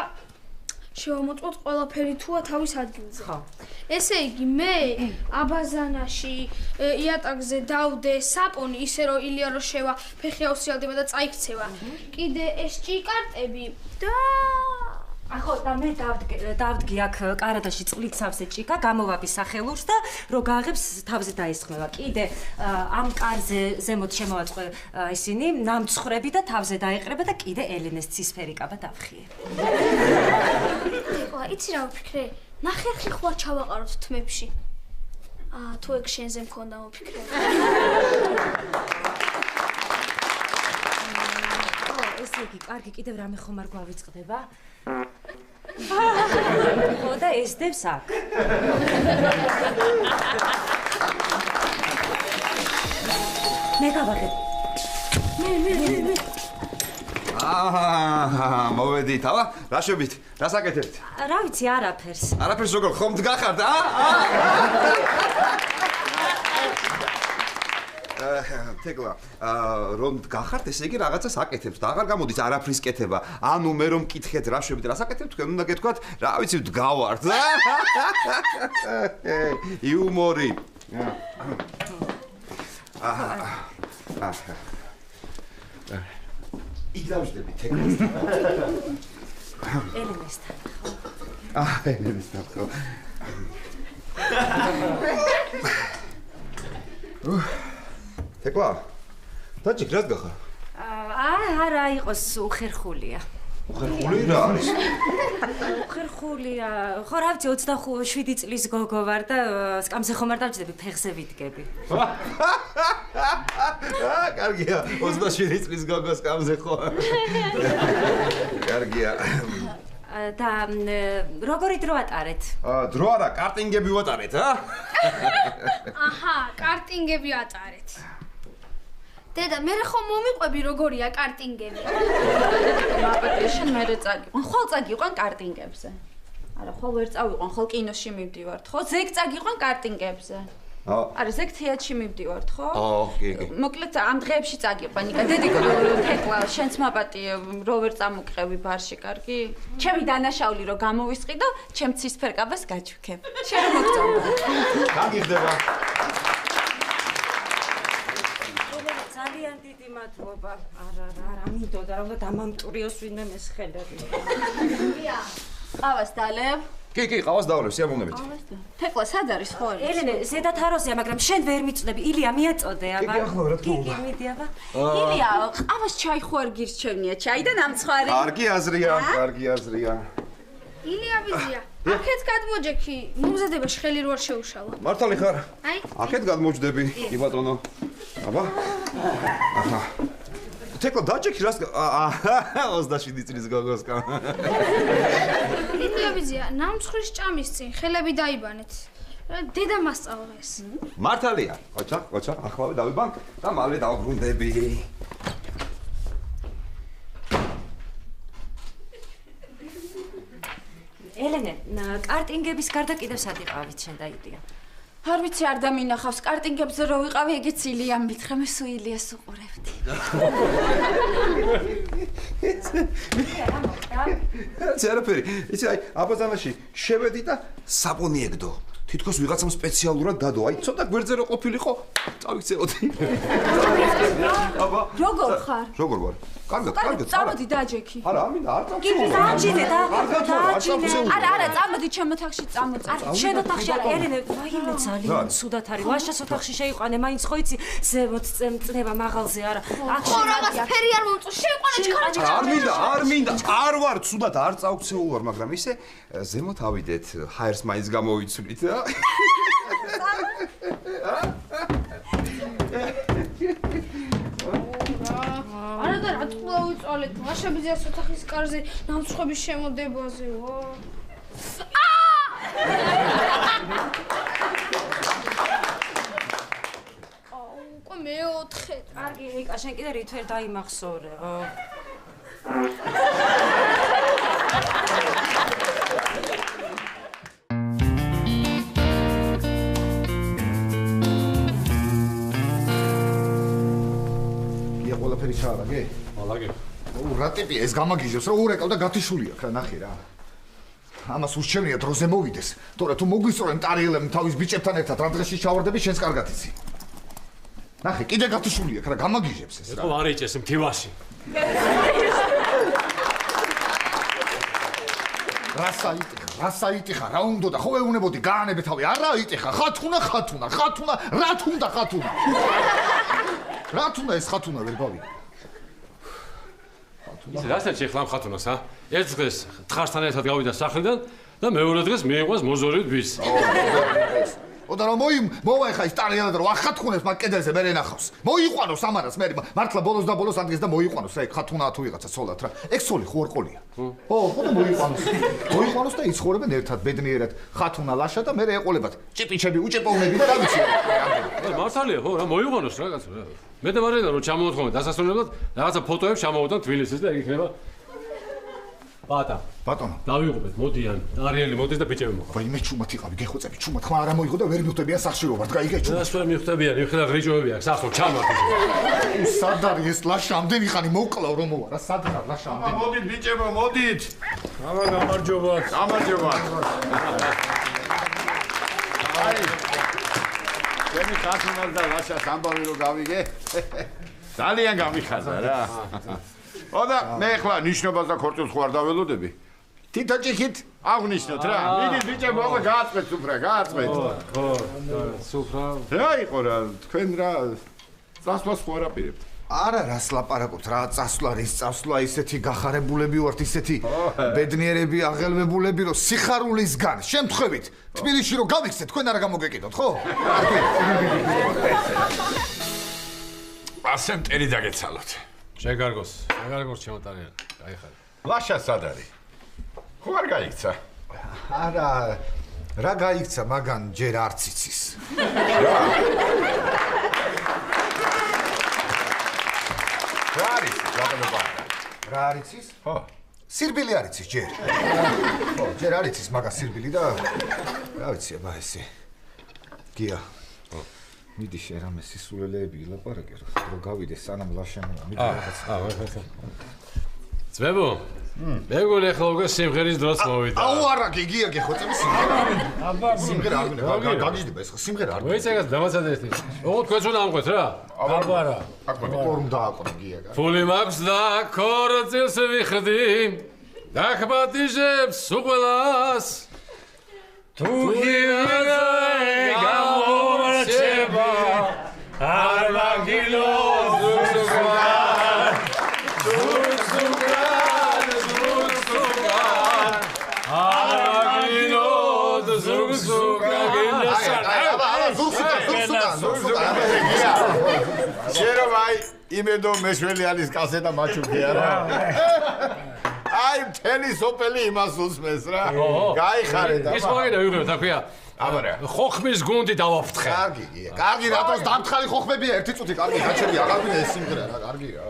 შევამოწმოთ ყველაფერი თუა თავის ადგილზე. ხო. ესე იგი, მე აბაზანაში იატაკზე დავდე საპონი, ისე რომ ილია რო შევა, ფეხი აუსიალდება და წაიქცევა. კიდე ეს ჭიკარტები და ახო და მე დავდგი აქ კარადაში წყლით სავსე ჭიკა, გამოვაბი სახელურს და რო გააღებს თავზე დაესხმევა. კიდე ამ კარზე ზემოთ შემოვაწყე ისინი ნამცხრები და თავზე დაეყრება და კიდე ელენეს ცისფერი კაბა დავხიე. ეკო, იცი რა ვფიქრე? ნახერხი ხوار ჩავაყაროთ თმებში. თუ ეგ შენზე მქონდა მოფიქრე. ესე იგი, კარგი, კიდევ რამე ხომ არ გვავიწყდება? ხო და ესდებს აქ. მე გავაკეთე. მე. მოვედით, აბა, რა შევით? რას აკეთებთ? რა ვიცი, არაფერს. არაფერს როგორ ხომ დგახართ, თეკლა, რომ დგახართ, ესე იგი რაღაცას აკეთებთ და აღარ გამოდის არაფრის კეთება. ანუ მე რომ მკითხეთ რა შევით, რას აკეთებთ, თქვენ უნდა გეთქვათ, რა ვიცი, დგავართ. იუმორი. იგზავნები თეკლასთან. ელენესთან, ხო? ელენესთან, ხო. თეკლა, დაჭიქ რას გახარ? არა, იყოს უხერხულია. უხერხული რა არის? უხერხულია. ხო, რა ვიცი, 27 წლის გოგო ვარ და სკამზე ხომ არ დავჭდები, ფეხზე ვიდგები. კარგია, 27 წლის გოგო სკამზე ხო? კარგია. და როგორი დრო ატარეთ? დრო არა, კარტინგები ვატარეთ, აჰა, კარტინგები ატარეთ. დედა, მე ხომ მომიყვები როგორია კარტინგები? მაპატია შენ მერე წაგიყვან, ხვალ წაგიყვან კარტინგებზე. არა, ხოლ ვერ წავიყვან, ხოლ კინოში მივდივართ, ხო? ზეგ წაგიყვან კარტინგებზე. არა, ზეგ თეატრში მივდივართ, ხო? კი. მოკლედ ამ დღეებში წაგიყვან, ნიკა, დედიკო, თეკლა, შენც მაპატიე, რო ვერ წამოყევი ბარში, კარგი? ჩემი დანაშაული რო გამოვისყიდო, ჩემ ცისფერკაბას გაჩვქებ. შენ რომ მოგწონდა. გაგიხდება. ძალიან დიდი მადლობა. არა, მინდოდა რომ დამამტვრიოს ვინმე მესხელები. ყავას დალევ. კი, ყავას დავლევ, სიამოვნებით. თეკლა სად არის ხო? ელენე, ზედათ აროზეა, მაგრამ შენ ვერ მიწდები. ილია მიაწოდე, აბა. კი, ახლა რა თქმა უნდა. კი, მიდი, აბა. ილია, ყავას ჩაი ხო არ გირჩევნია, ჩაი და ნამცხვარი. კარგი აზრია. ილია ბიზია. აქეთ გადმოჯექი, მომზადებაში ხელი რო არ შეუშალა. მართალი ხარ? აი. აქეთ გადმოჯდები, კი ბატონო. აბა. აჰა. თეკლა დაჯექი რას 27 წლის გოგოსკა. ილია ბიზია, ნამცხვრის ჭამის წინ ხელები დაიბანეთ. დედა მასწავლეს. მართალია. ყოჩა, ახლავე დავიბანკ და მალე დავბრუნდები. ელენე, კარტინგების გარდა კიდევ სად იყავით შენ და ილია? არ ვიცი, არ დამინახავს, კარტინგებზე რო ვიყავი, ეგეც ილიამ მითხრა, მე სულ ილიას უყურებდი. ცერაფერი, იცი აი, აბაზანაში შევედი და საპონი ეგდო. თითქოს ვიღაცამ სპეციალურად დადო. აი, ცოტა გვერდზე რო ყოფილიყო, წავიქცეოდი. აბა. როგორ ხარ? როგორ ვარ? კარგად. წამოდი დაჯექი. არა, ამინდა, არ წავცე. კი, დააჯინე და დააჯინე. არა, წამოდი ჩემ ოთახში წამოწე. შენ ოთახში არა, ელენე, ვაიმე ძალიან ცუდად არის. ლაშას ოთახში შეიყვანე, მაინც ხო იცი, ზემოთ წნება მაღალზე არა. ხო, რაღაც ფერი არ მომწო, შეიყვანე ჩქარაჭი. არ მინდა. არ ვარ ცუდად, არ წავქცეულ ვარ, მაგრამ ისე ზემოთ ავიდეთ, ჰაერს მაინც გამოვიცვლით. არა, რა თქმა უწოლეთ, ლაშაბიზიას ოთახის კარზე ნამცხვების შემოდებაზე, ვა. უკვე მეოთხე. კარგი, რიკა, შენ კიდე რით ვერ დაიმახსოვრე, ხო? ყველაფერი ჩაარაგე? ალაგე. რა ტიპია ეს გამაგიჟებს, რომ ურეკავ და გათიშული აქ რა ნახე რა. ამას უშჩევნია დროზე მოვიდეს. თორე თუ მოგვისწორენ ტარიელები თავის ბიჭებთან ერთად რა დღეში ჩავარდები შენს კარგად იცი. ნახე, კიდე გათიშული აქ რა გამაგიჟებს ეს რა. ეხლა არ ეჭეს მთივაში. რასა იტიხა, რა უნდა ხო ეუნებოდი გაანებე თავი, არა იტიხა, ხათუნა, რა თუნდა ხათუნა. რა თუნდა ეს ხათუნა ვერ გავიგე. იცი რასაც შეხლა ამ ხათუნას, ა? ერთ დღეს თხარსთან ერთად გავიდა სახლიდან და მეორე დღეს მიიყვანს მოზორით ბის. ოდა რომ მოვა ხა ის ტარიელა და რომ ახათქუნებს მაგ კედელზე მე ენახავს. მოიყვანოს ამარას მე მართლა ბოლოს ადგეს და მოიყვანოს რა ეგ ხათუნაა თუ ვიღაცა ცოლად რა. ეგ ცოლი ხო არ ყოლია. ხო და მოიყვანოს და იცხოვრებენ ერთად ბედნიერად ხათუნა ლაშა და მე ეყოლებათ ჭიპიჩები უჭეპოვნები და რა ვიცი რა. მართალია ხო რა მოიყვანოს რა კაცო რა. მე და მარინა რომ ჩამოვთხოვე დასასრულებლად რაღაცა ფოტოებს ჩამოვუდან თბილისის და ეგ იქნება ბატონო დავიღობეთ მოდიან არიელი მოდის და ბიჭები მოხარ ვაიმე ჩუმად იყავი გეხოცები ჩუმად ხმა არა მოიღო და ვერ მივხვდებიან სახში რო ვარ გაიგე ჩუმად ეს ვერ მივხვდებიან იხლა ღრიჭოები აქვს ახლა ჩამოვარ სად არის ეს ლაშა ამდენი ხანი მოვკლავ რომ მოვა რა სად არის ლაშა ამდენი მოდით ბიჭებო მოდით აბა გამარჯობა აი ჩემი ხათუნას და ლაშას ამბავი რო გავიგე ძალიან გამიხაზა რა ოდა მე ხლა ნიშნობას და ქორწილს ხო არ დაველოდები თითა ჭიქით აღნიშნოთ რა მიდით ბიჭებო აბა გააწყვეთ სუფრა გააწყვეთ ხო სუფრა რა იყო რა თქვენ რა წასვლას ხო არაპირებთ არა რას ლაპარაკობთ რა წასვლა რის წასვლა ისეთი გახარებულები ვართ ისეთი ბედნიერები აღელვებულები რომ სიხარულისგან შემთხვევით თბილისში რომ გავიქცეთ თქვენ არა გამოგეკიდოთ ხო ასე მტერი დაგეცალოთ შეგარგოს ჩემოტარიან გაიხარე ლაშა სად არის ხო არ გაიქცა არა რა გაიქცა მაგან ჯერ არც იცის რა არის ბატონო რა არის ის? ხო სირბილი არ იცის ჯერ. ხო, ჯერ არ იცის მაგას სირბილი და რა ვიცი აბა ესე. გია. მიდი შენ რამე სისულელეები ილაპარაკე რომ გავიდე სანამ ლაშემო. მიდი რაღაც. ვაი. ძმებო, მეგონი ახლა უკვე სიმღერის დროც მოვიდა. აუ არა, გიგია გეხოცები სიმღერა. აბა, სიმღერა არ გინდა, გაგიჟდება ეს ხო სიმღერა არ. ვეც ეგას დამაცადე ერთი. ოღონდ თქვენც უნდა ამყვეთ რა. აბა რა. აქ პორმ დააყრა გია. ფული მაქვს და ქორწილს ვიხდი. დახბატიჟებს უყველას. თუ გიარა გამორჩება არ მაგილოს ზუსტად შენ აი იმედო მეშველიალის კასეტა მაჩუქია რა. აი მთელი სოფელი იმას უსმენს რა. გაიხარე და ის მოგიდა ვიღებთ აქვია. აბა რა. ხოხმის გუნდი დავაფრთხე. კარგი გია. კარგი რატოს დამთხარი ხოხმებია ერთი წუთი კარგი გაჩერდი აღარ მინდა ეს სიმღერა რა კარგი რა.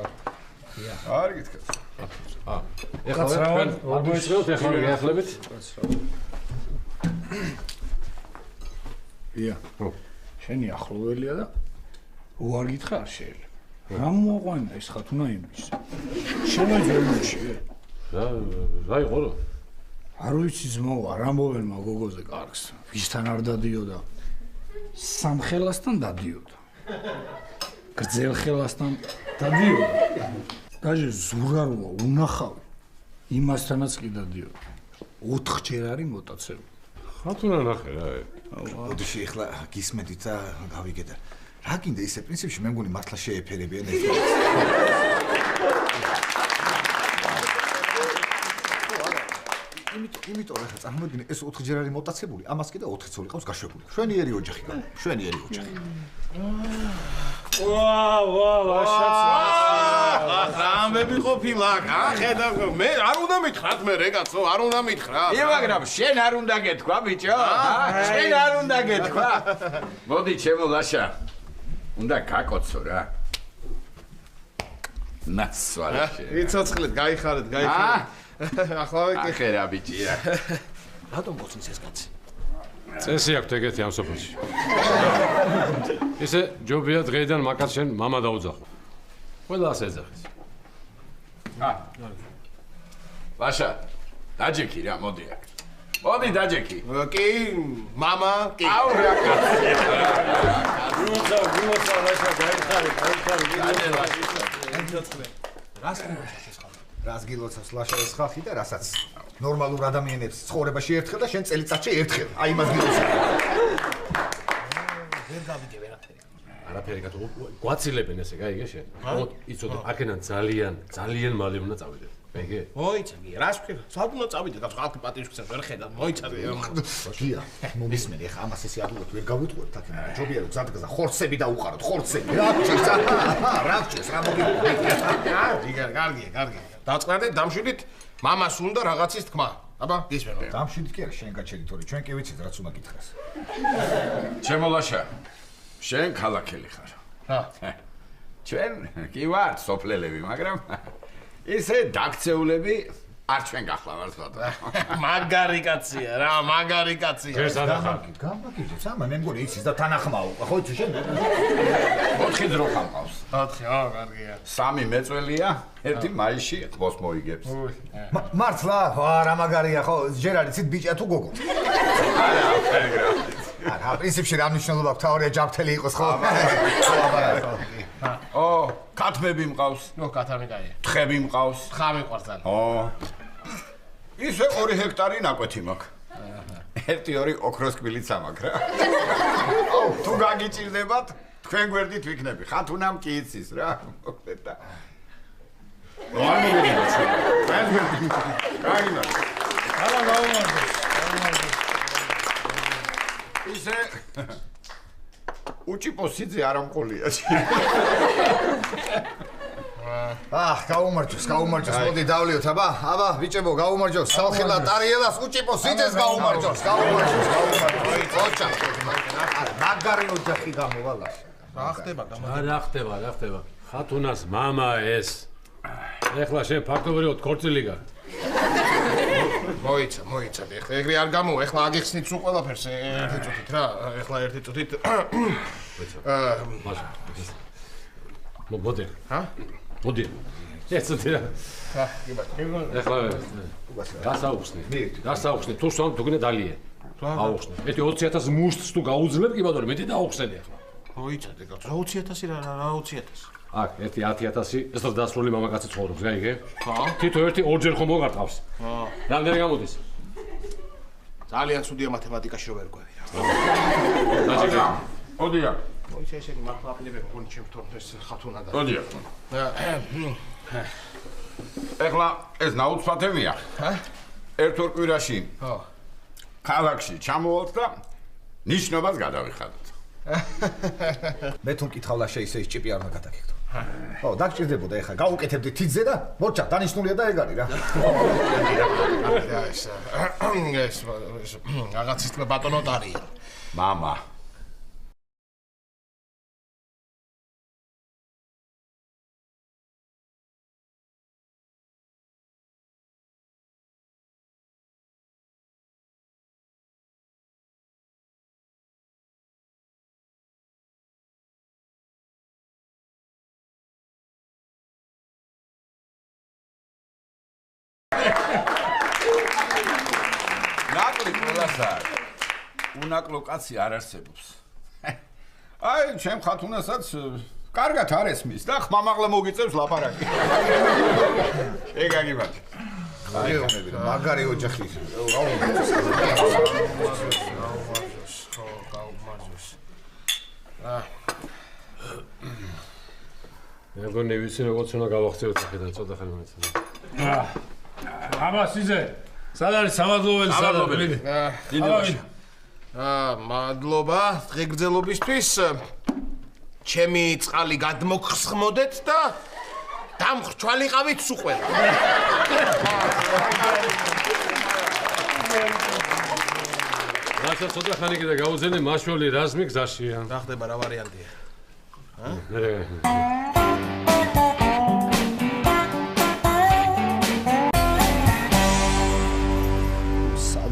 კარგი თქვა. ეხლა თქვენ არ მოიწყებთ ეხლა გაახლებით. ია. შენი ახლოველია და უარ გითხრა არ შეიძლება. რა მოაყვანა ეს ხათუნა იმის? შენ ძველში. რა იყო რა? არ ვიცი ძმო, არ ამბობენმა გოგოზე კარგს. ვისთან არ დადიოდა? სამხელასთან დადიოდა. გრძელხელასთან დადიოდა. დაჟე ზურაროა, უნახავი. იმასთანაც კი დადიოდა. 4 ჯერ არის მოტაცებული. ხათუნა ნახე რა. ოდიში ეხლა გისმედით და გავიგე და რა გინდა ისე პრინციპში მე მგონი მართლა შეეფერებიან ერთმანეთს. იმიტომ რა წარმოიდგინე ეს 4 ჯერ არის მოტაცებული, ამას კიდე 4 ცოლი ყავს გაშვებული. შვენიერი ოჯახი გავა, შვენიერი ოჯახი. ვა, ლაშაც. რა ამბები ყოფილა? ხედავ, მე არ უნდა მითხრათ მე რეგაცო, არ უნდა მითხრათ. მაგრამ შენ არ უნდა გეთქვა ბიჭო? შენ არ უნდა გეთქვა? მოდი ჩემო ლაშა. უნდა გაკოცო რა. ნაცვალე. იცოცხლეთ, გაიხარეთ, გაიხარეთ. ახლა კი ახერა ბიჭია. რატომ გოცნის ეს კაცი? წესი აქვს ეგეთი ამ სოფელში. ისე ჯობია დღეიდან მაკაც შენ მამა დაუძახო. ყველა ასე ეძახის. ლაშა, დაჯექი რა, მოდი აქ. მოდი დაჯექი. კი, მამა, კი. აუ რა კაცი. გიმოცა ლაშა გაიხარე. რას გილოცავს ლაშა ეს ხალხი და რასაც ნორმალურ ადამიანებს ცხოვრებაში ერთხელ და შენ წელიწადში ერთხელ. აი იმას გილოცავ. ვერ გავიგე ვერაფერი. არაფერი გათო გვაცილებენ ესე, გაიგე შენ? იცოდე, აქედან ძალიან მალე უნდა წავიდეთ. მეგე? მოიცა გია, რას ვქი? სად უნდა წავიდე? გავს ხალხი პატივისცემს ვერ ხედავ, მოიცა გია. გია, მომისმენი ახლა ამას ესე ადვილად ვერ გავიტყუებთ აქ, მაგრამ ჯობია რომ გზადგზა ხორცები დაუყაროთ, ხორცები. რა გჭირს? რა გჭირს? რა მოგიგია? კარგია. დაწყნარდეთ, დამშვიდით, მამას უნდა რაღაცის თქმა. აბა, გისმენო. დამშვიდით კი არა, შენ გაჩერით ორი, ჩვენ კი ვიცით რაც უნდა გითხრას. ჩემო ლაშა, შენ ქალაქელი ხარ. რა? ჩვენ კი ვართ სოფლელები, მაგრამ ისე დაქცეულები არ ჩვენ გახლავართ ხოდა. მაგარი კაცია რა, მაგარი კაცია. ეს ადახარ. გამაგიჯებს, ამა მე მგონი იცის და თანახმაო. ხო იცი შენ? 4 დრო ხამყავს. 4, კარგია. 3 მეწველია, 1 მაისში ყბოს მოიგებს. მართლა? რა მაგარია ხო? ჯერ არ იცით ბიჭია თუ გოგო? არა, ფერგრა. არა, პრინციპში რა მნიშვნელობა აქვს, თავია ჯანმრთელი იყოს ხო? კათმები მყავს. ნუ კათამი კაია. თხები მყავს. თხა მიყვარს ან. ისე 2 ჰექტარი ნაკვეთი მაქვს. 1-2 ოქროს კბილიც ამაქვს რა. თუ გაგიჭირდებათ, თქვენ გვერდით ვიქნები. ხათუნამ კი იცის რა. მოკლედ და არ მოგიგებთ ჩვენ. კაინა. არა გაუმარჯოს. ისე უჭიპოსიძე არ ამყოლია. გაუმარჯოს, მოდი დავლიოთ, აბა, ბიჭებო, გაუმარჯოს, სალხელა ტარიელას უჭიპოსიძეს გაუმარჯოს. ოჩა. მაგარი ოჯახი გამოვალა. რა ხდება? რა ხდება? ხათუნას მამა ეს. ეხლა შენ ფაქტობრივად ქორწილი გარ. მოიცა, ეგრე არ გამოვა, ეხლა აგიხსნით სულ ყველაფერს, ერთი წუთით რა, ეხლა ერთი წუთით. მოდი. ჰა? მოდი. ეცოდი რა. ეხლა გასაუხსნე, თუ სამ თუგნე დალია. აუხსნე. ერთი 20000 მუშტს თუ გაუძლებ კი ბატონო, მეტი დაუხსნე ახლა. მოიცადე კაცო, 20000 რა 20000. აქ ერთი 10000, ეს დასრული მამაკაცი ცხოვრობს, გაიგე? ხა? თითო ერთი ორჯერ ხომ მოგარტყავს. ხა. რამდენი გამოდის? ძალიან ცუდია მათემატიკაში რო ვერ გვევი რა. დაჭირე. ოდია. მოიცა ესენი მართლა აპნებენ გონი ჩემ თორნეს ხათუნა და. ოდია. ეხლა ეს ნაუცფათებია. ჰა? ერთ-ორ კვირაში. ხო. ქალაქში ჩამოვალთ და ნიშნობას გადავიხადოთ. მე თუ მკითხავ ლაშა ისე ის ჭიპი არ უნდა გადაგიქცო. ხო, დაგჭირდებოდა ეხლა გაუკეთებდი თიძზე და მოჭა დანიშნულია და ეგ არის რა. ეს რაღაცის თქმა ბატონო დარია. მამა. ნაკლი ყველასა უნაკლო კაცი არ არსებობს. აი, ჩემ ხათუნასაც კარგად არ ესმის და ხმამაღლა მოგიწევს ლაპარაკი. ეგ აგიბათ. აი, ხმები რა, მაგარი ოჯახი. მეგონი ვიცი როგორც უნდა გავახცევთ ახლა ცოტა ხანი მეცადა. აბა სიზე სად არის სამადლობელი დიდი ბაშა. მადლობა დღეგრძელობისთვის. ჩემი წყალი გადმოგხსხმოდეთ და დამხრჩვალიყავით სულ ყველა. რაცა ცოტა ხანი კიდე გაუძენე მაშველი რაზმი გზაშია. დახდება რა ვარიანტია. ჰა?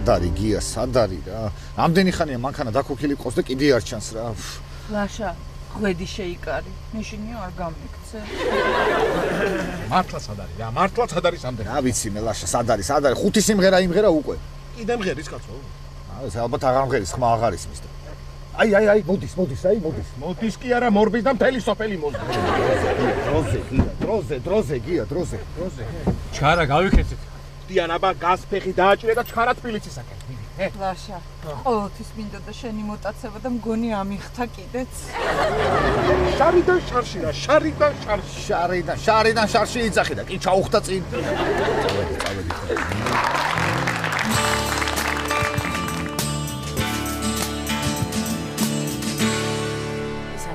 სადარი გია, სადარი რა. ამდენი ხანია მანქანა დაქოქილი ყავს და კიდე არ ჩანს რა. ლაშა, ღვედი შეიკარი. მეშინიო არ გამიქცე. მართლა სადარი რა, მართლა სადარი ამდენი. რა ვიცი მე ლაშა, სადარი, ხუთი სიმღერა იმღერა უკვე. კიდე მღერის კაცო. ეს ალბათ აღარ მღერის, ხმა აღარ ისმის და. აი, მოდის. მოდის კი არა, მორბის და მთელი სოფელი მოსდის. დროზე გია. ჩარა გავიქეცით. დიანაბა გასფეხი დააჭირე და ჩქარა თბილისისაკენ. ლაშა, ყოველთვის მინდოდა შენი მოტაცება და მგონი ამიხთა კიდეც. შარიდან შარში. შარიდან შარში იცახი და კი ჩაუხდა წინ. წავედი.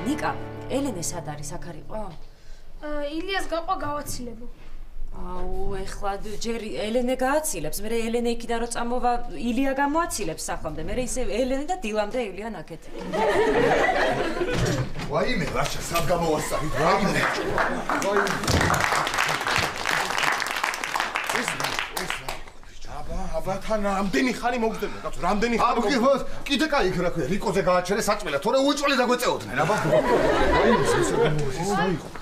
ნიკა, ელენე სად არის, აქ არისო? ილიას გაყვა გავაცილებო. აუ, ეხლა ჯერ ელენე გააცილებს, მე ელენე იქიდან რო წამოვა, ილია გამოაცილებს სახამდე, მე ისე ელენე და დილამდე ილია ნაკეთ. ვაიმე, ლაშა, სად გამოვასწარი? ვაიმე. აბა თან რამდენი ხანი მოგდება, კაცო, რამდენი ხანი მოგდება? კიდე კაი იქ რა ქვია, რიკოზე გააჩერე საჭმელა, თორე უჭველი დაგვეწეოდნენ, აბა.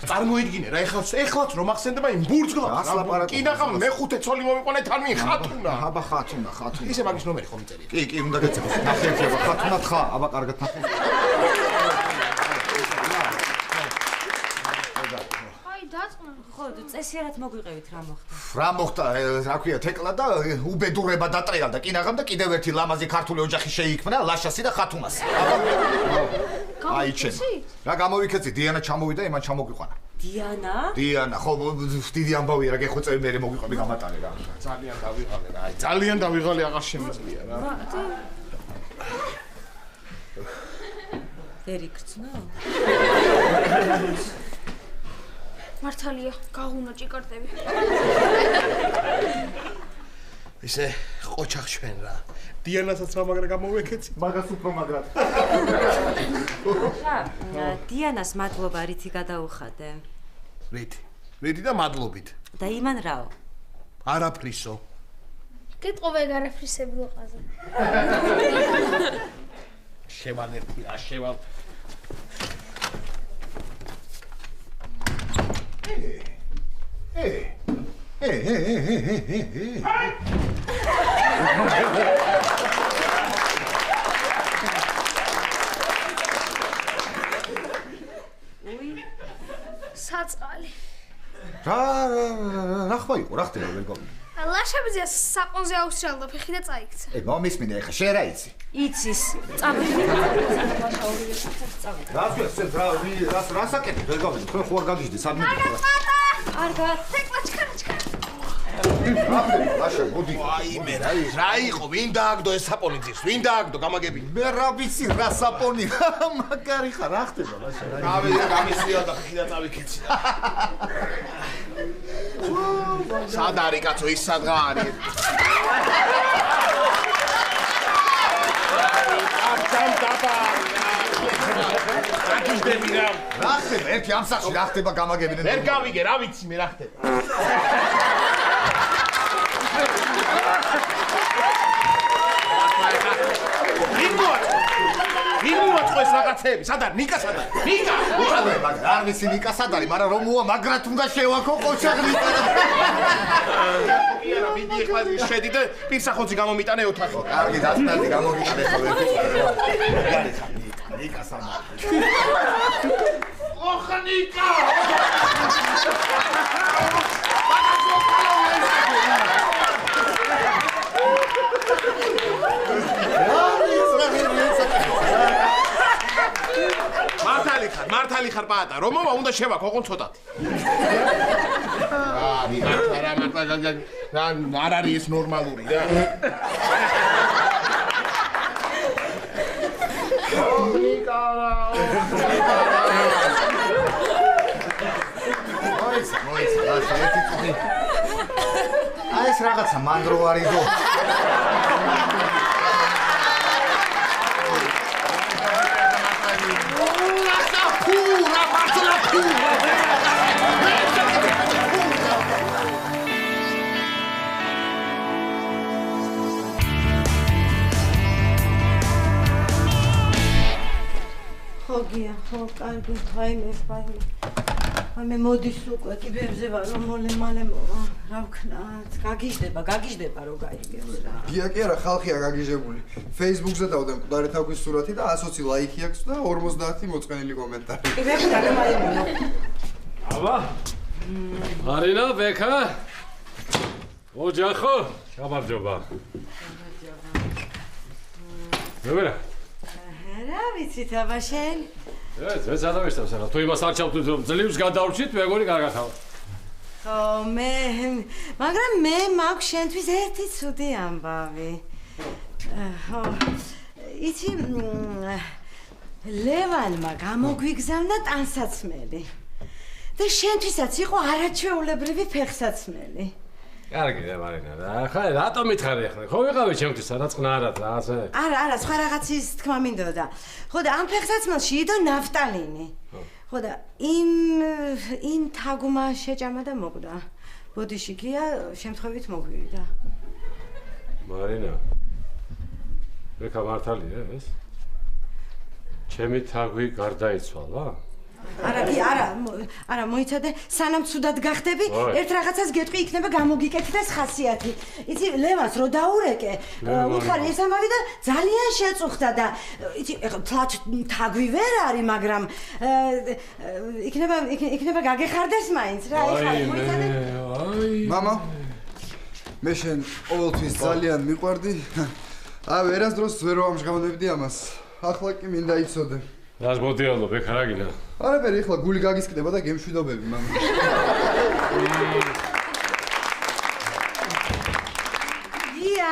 წარმოიდგინე რა, ეხლაც რომ ახსენდება იმ ბურჯგლავს. კი ნახავ, მეხუთე ცოლი მომიყვანე თან მინ ხათუნა. აბა ხათუნა. ისე მაგის ნომერი ხომ წერია? კი, უნდა გეცექოს. ნახევი აბა ხათუნა თხა, აბა კარგად ნახე. ხო, წესიერად მოგვიყევით რა მოხდა. რა მოხდა, რა ქვია, თეკლა და უბედურება დატრიალდა და კინაღამ და კიდევ ერთი ლამაზი ქართული ოჯახი შეიქმნა, ლაშასი და ხათუნასი. აი ჩემ. რა გამოვიქეცი, დიანა ჩამოვიდა, იმან ჩამოგვიყვანა. დიანა, ხო, დიდი ამბავია რა, გეხვეწები მე მოგვიყვები გამატარე რა. ძალიან დავიღალე, აღარ შემიძლია რა. ერიქცნო? მართალია, გაღუნა ჭიკარტები. ისე ყოჩახ ჩვენ რა. დიანასაც რა მაგრა გამოვეკეცი? მაგას უფრო მაგრად. დიანას მადლობა რითი გადაუხადე? რითი და მადლობით. და იმან რაო? არაფრისო. გეტყობა ეგ არაფრისები ლოყაზე. შევალ ერთი რა შევალ. საწყალი. რა ხმა იყო, რა ხდება ვერ გონი? ლაშაბიძე საპონზე აუსრალდა ფეხი და წაიქცა. მომისმინე ახლა შენ რა იცი? იცის. წავედი. რა საკეთე ვერ გავიგე, ხო ხوار გაგიჟდი სადმე? კარგად. თეკლაჩქარა. ლაშა, მოდი. ვაიმე, რა იყო? ვინ დააგდო ეს საპონიძის? ვინ დააგდო გამაგები? მე რა ვიცი რა საპონი? მაგარი ხარ, რა ხდება ლაშა? გავიდა გამისია და ხიდა წავიქეცი. სად არის კაცო ის სადღა არის? არჩამ დაბარი. აგიჟდები რა. რა ხდება? ერთი ამ სახში რა ხდება გამაგებინე? ვერ გავიგე, რა ვიცი მე რა ხდება. ვინ მოაწყო ეს რაღაცეები? სად არის? ნიკა სად არის? ნიკა! უხალე, მაგრამ არ ვიცი ნიკა სად არის, მაგრამ რომ მოა მაგრად უნდა შევაქო ყოჩაღლიტა. იერა მიდი ეხლა შედი და პირსახოძი გამომიტანე ოთახი. კარგი, დაწნადი გამომიტანე ხოლმე. ნიკა სად არის? ოხ ნიკა! მართალი ხარ პატა, რომ მოვა უნდა შევაქ ოღონ ცოტათი. არ არის ეს ნორმალური რა. აი ეს რაღაცა მანდრო არის დო. ხოგია, ხო, კარგი, მე მოდის უკვე, კიბებზე ვარ, რომ მალე მოვა. რა ვქნათ, გაგიჟდება რომ გაიგებს რა. გია კი არა, ხალხია გაგიჟებული. Facebook-ზე დავდე მკვდარი თაგვის სურათი და 120 ლაიქი აქვს და 50 მოწყენილი კომენტარი. აბა? მარინა, ბექა? ოჯახო? გამარჯობა. მეგონა? რა ვიცით აბა შენ? ეს ადამიანი საერთოდ თუ იმას არ ჩავთვლით რომ ძლივს გადავრჩით, მეგონი კარგად. ხო, მაგრამ მე მაქვს შენთვის ერთი ცუდი ამბავი. ხო, იცი ლევანმა გამოგვიგზავნა ტანსაცმელი. და შენთვისაც იყო არაჩვეულებრივი ფეხსაცმელი. კარგი რა მარინა რა. ხა რატომ მითხარი ახლა? ხო ვიყავი ჩემთვის არაწყნარად რა ასე. არა, სხვა რაღაცის თქმა მინდოდა. ხო და ამ ფეხსაცმელში იდო ნაფტალინი. ხო და იმ თაგმა შეჭამა და მოკვდა. ბოდიში გია შემთხვევით მოგვივიდა. მარინა. ბექა მართალია ეს? ჩემი თაგვი გარდაიცვალა? არა, მოიცადე, სანამ ცუდად გახდები, ერთ რაღაცას გეტყვი, იქნება გამოგიკეთდეს ხასიათი. იცი, ლევანს რო დაურეკე, უთხარი ეს ამბავი და ძალიან შეწუხდა და იცი, ფლატ თაგვი ვერ არის, მაგრამ იქნება გაგეხარდეს მაინც რა, ეხლა მოიცადე. მამა, მე შენ ყოველთვის ძალიან მიყვარდი. ვერასდროს ვერ ვამჟღავნებდი ამას. ახლა კი მინდა იცოდე. რას მოდიალო ბექა რა გინდა? არაფერი, ეხლა გული გაგისკდება და გემშვიდობები, მამა.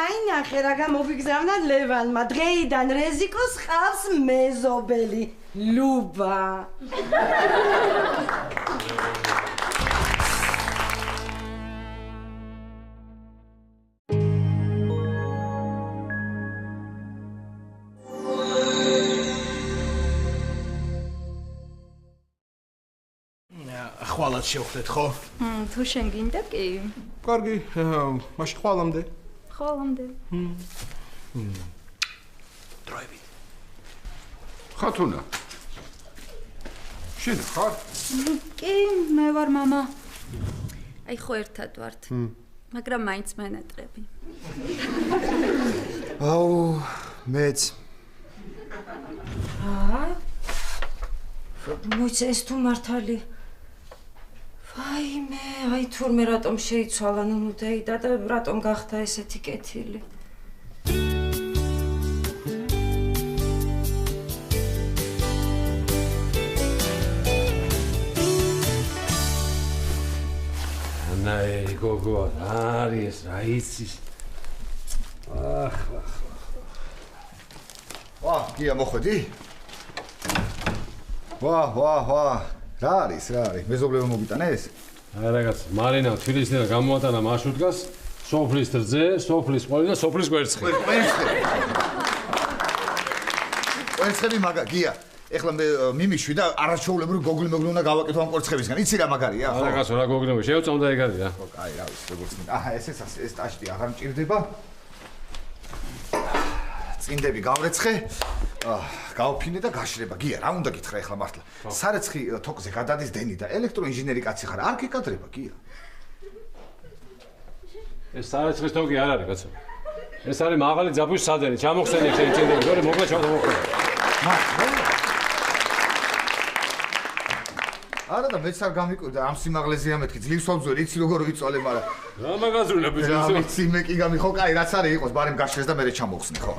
აი ნახე რა გამოგიგზავნა ლევანმა. დღეიდან რეზიკოს ხავს მეზობელი. ლუბა. ხვალაც რაღაც შევხვდეთ, ხო? თუ შენ გინდა კი. კარგი, მაშინ ხვალამდე. ხვალამდე. დროებით. ხათუნა. შენ ხარ? კი, მე ვარ мама. აი ხო ერთად ვართ. მაგრამ მაინც მენატრები. აუ, მეც. მოიცა ეს თუ მართალი. ვაიმე, აი თურმე რატომ შეიცვალა ნუნუდეიდა და რატომ გახდა ესეთი კეთილი. ნაი გოგო, არის რა იცის. ვა, გია მოხვედი? ვა. რა არის? მეზობლებმა მოგიტანეს? აი რაღაც, მარინა თბილისიდან გამოატანა მარშრუტკას, სოფლის რძე, სოფლის ყოლი და სოფლის კვერცხი. კვერცხები მაგა, გია. ეხლა მე მიმიშვი და არაჩვეულებრივ გოგლი-მოგლი უნდა გავაკეთო ამ კვერცხებისგან. იცი რა მაგარია, ხო? რაღაცა რა გოგლიმო, შევწამდა ეგ არის რა. ხო, კაი, რა ვიცი, როგორც მინდა. ეს ტაშტი აღარ მჭირდება. წინდები გავრეცხე. გავფინე და გაშრება. გია, რა უნდა გითხრა ეხლა მართლა? სარეცხი თოკზე გადადის დენი და ელექტროინჟინერი კაცი ხარ. არ გიკადრება, გია. ეს სარეცხის თოკი არ არის, კაცო. ეს არის მაღალი ძაბვის სადენი. ჩამოხსენე შენ წინდები, გორე მოგლა ჩამოხსენე. არა და მეც არ გამიკვირდა ამ სიმაღლეზეა მეთქი ძლივს ვამძვერი იცი როგორ ვიწვალე მაგრამ რა მაგაზრულა ბიჭო ვიცი მე კი გამიხო კაი რაც არის იყოს ბარემ გაშრეს და მე ჩამოხსნი ხო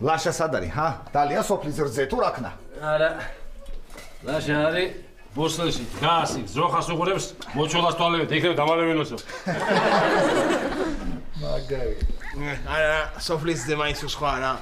ლაშა სად არის ჰა დალია სოფლის რძე თუ რაკნა არა ლაშა არის ბოსლეში გასი ზოხას უყურებს მოჩოლას თვალებით იქნებ დამალევინოსო მაგარი არა სოფლის რძე მაინც სხვა რა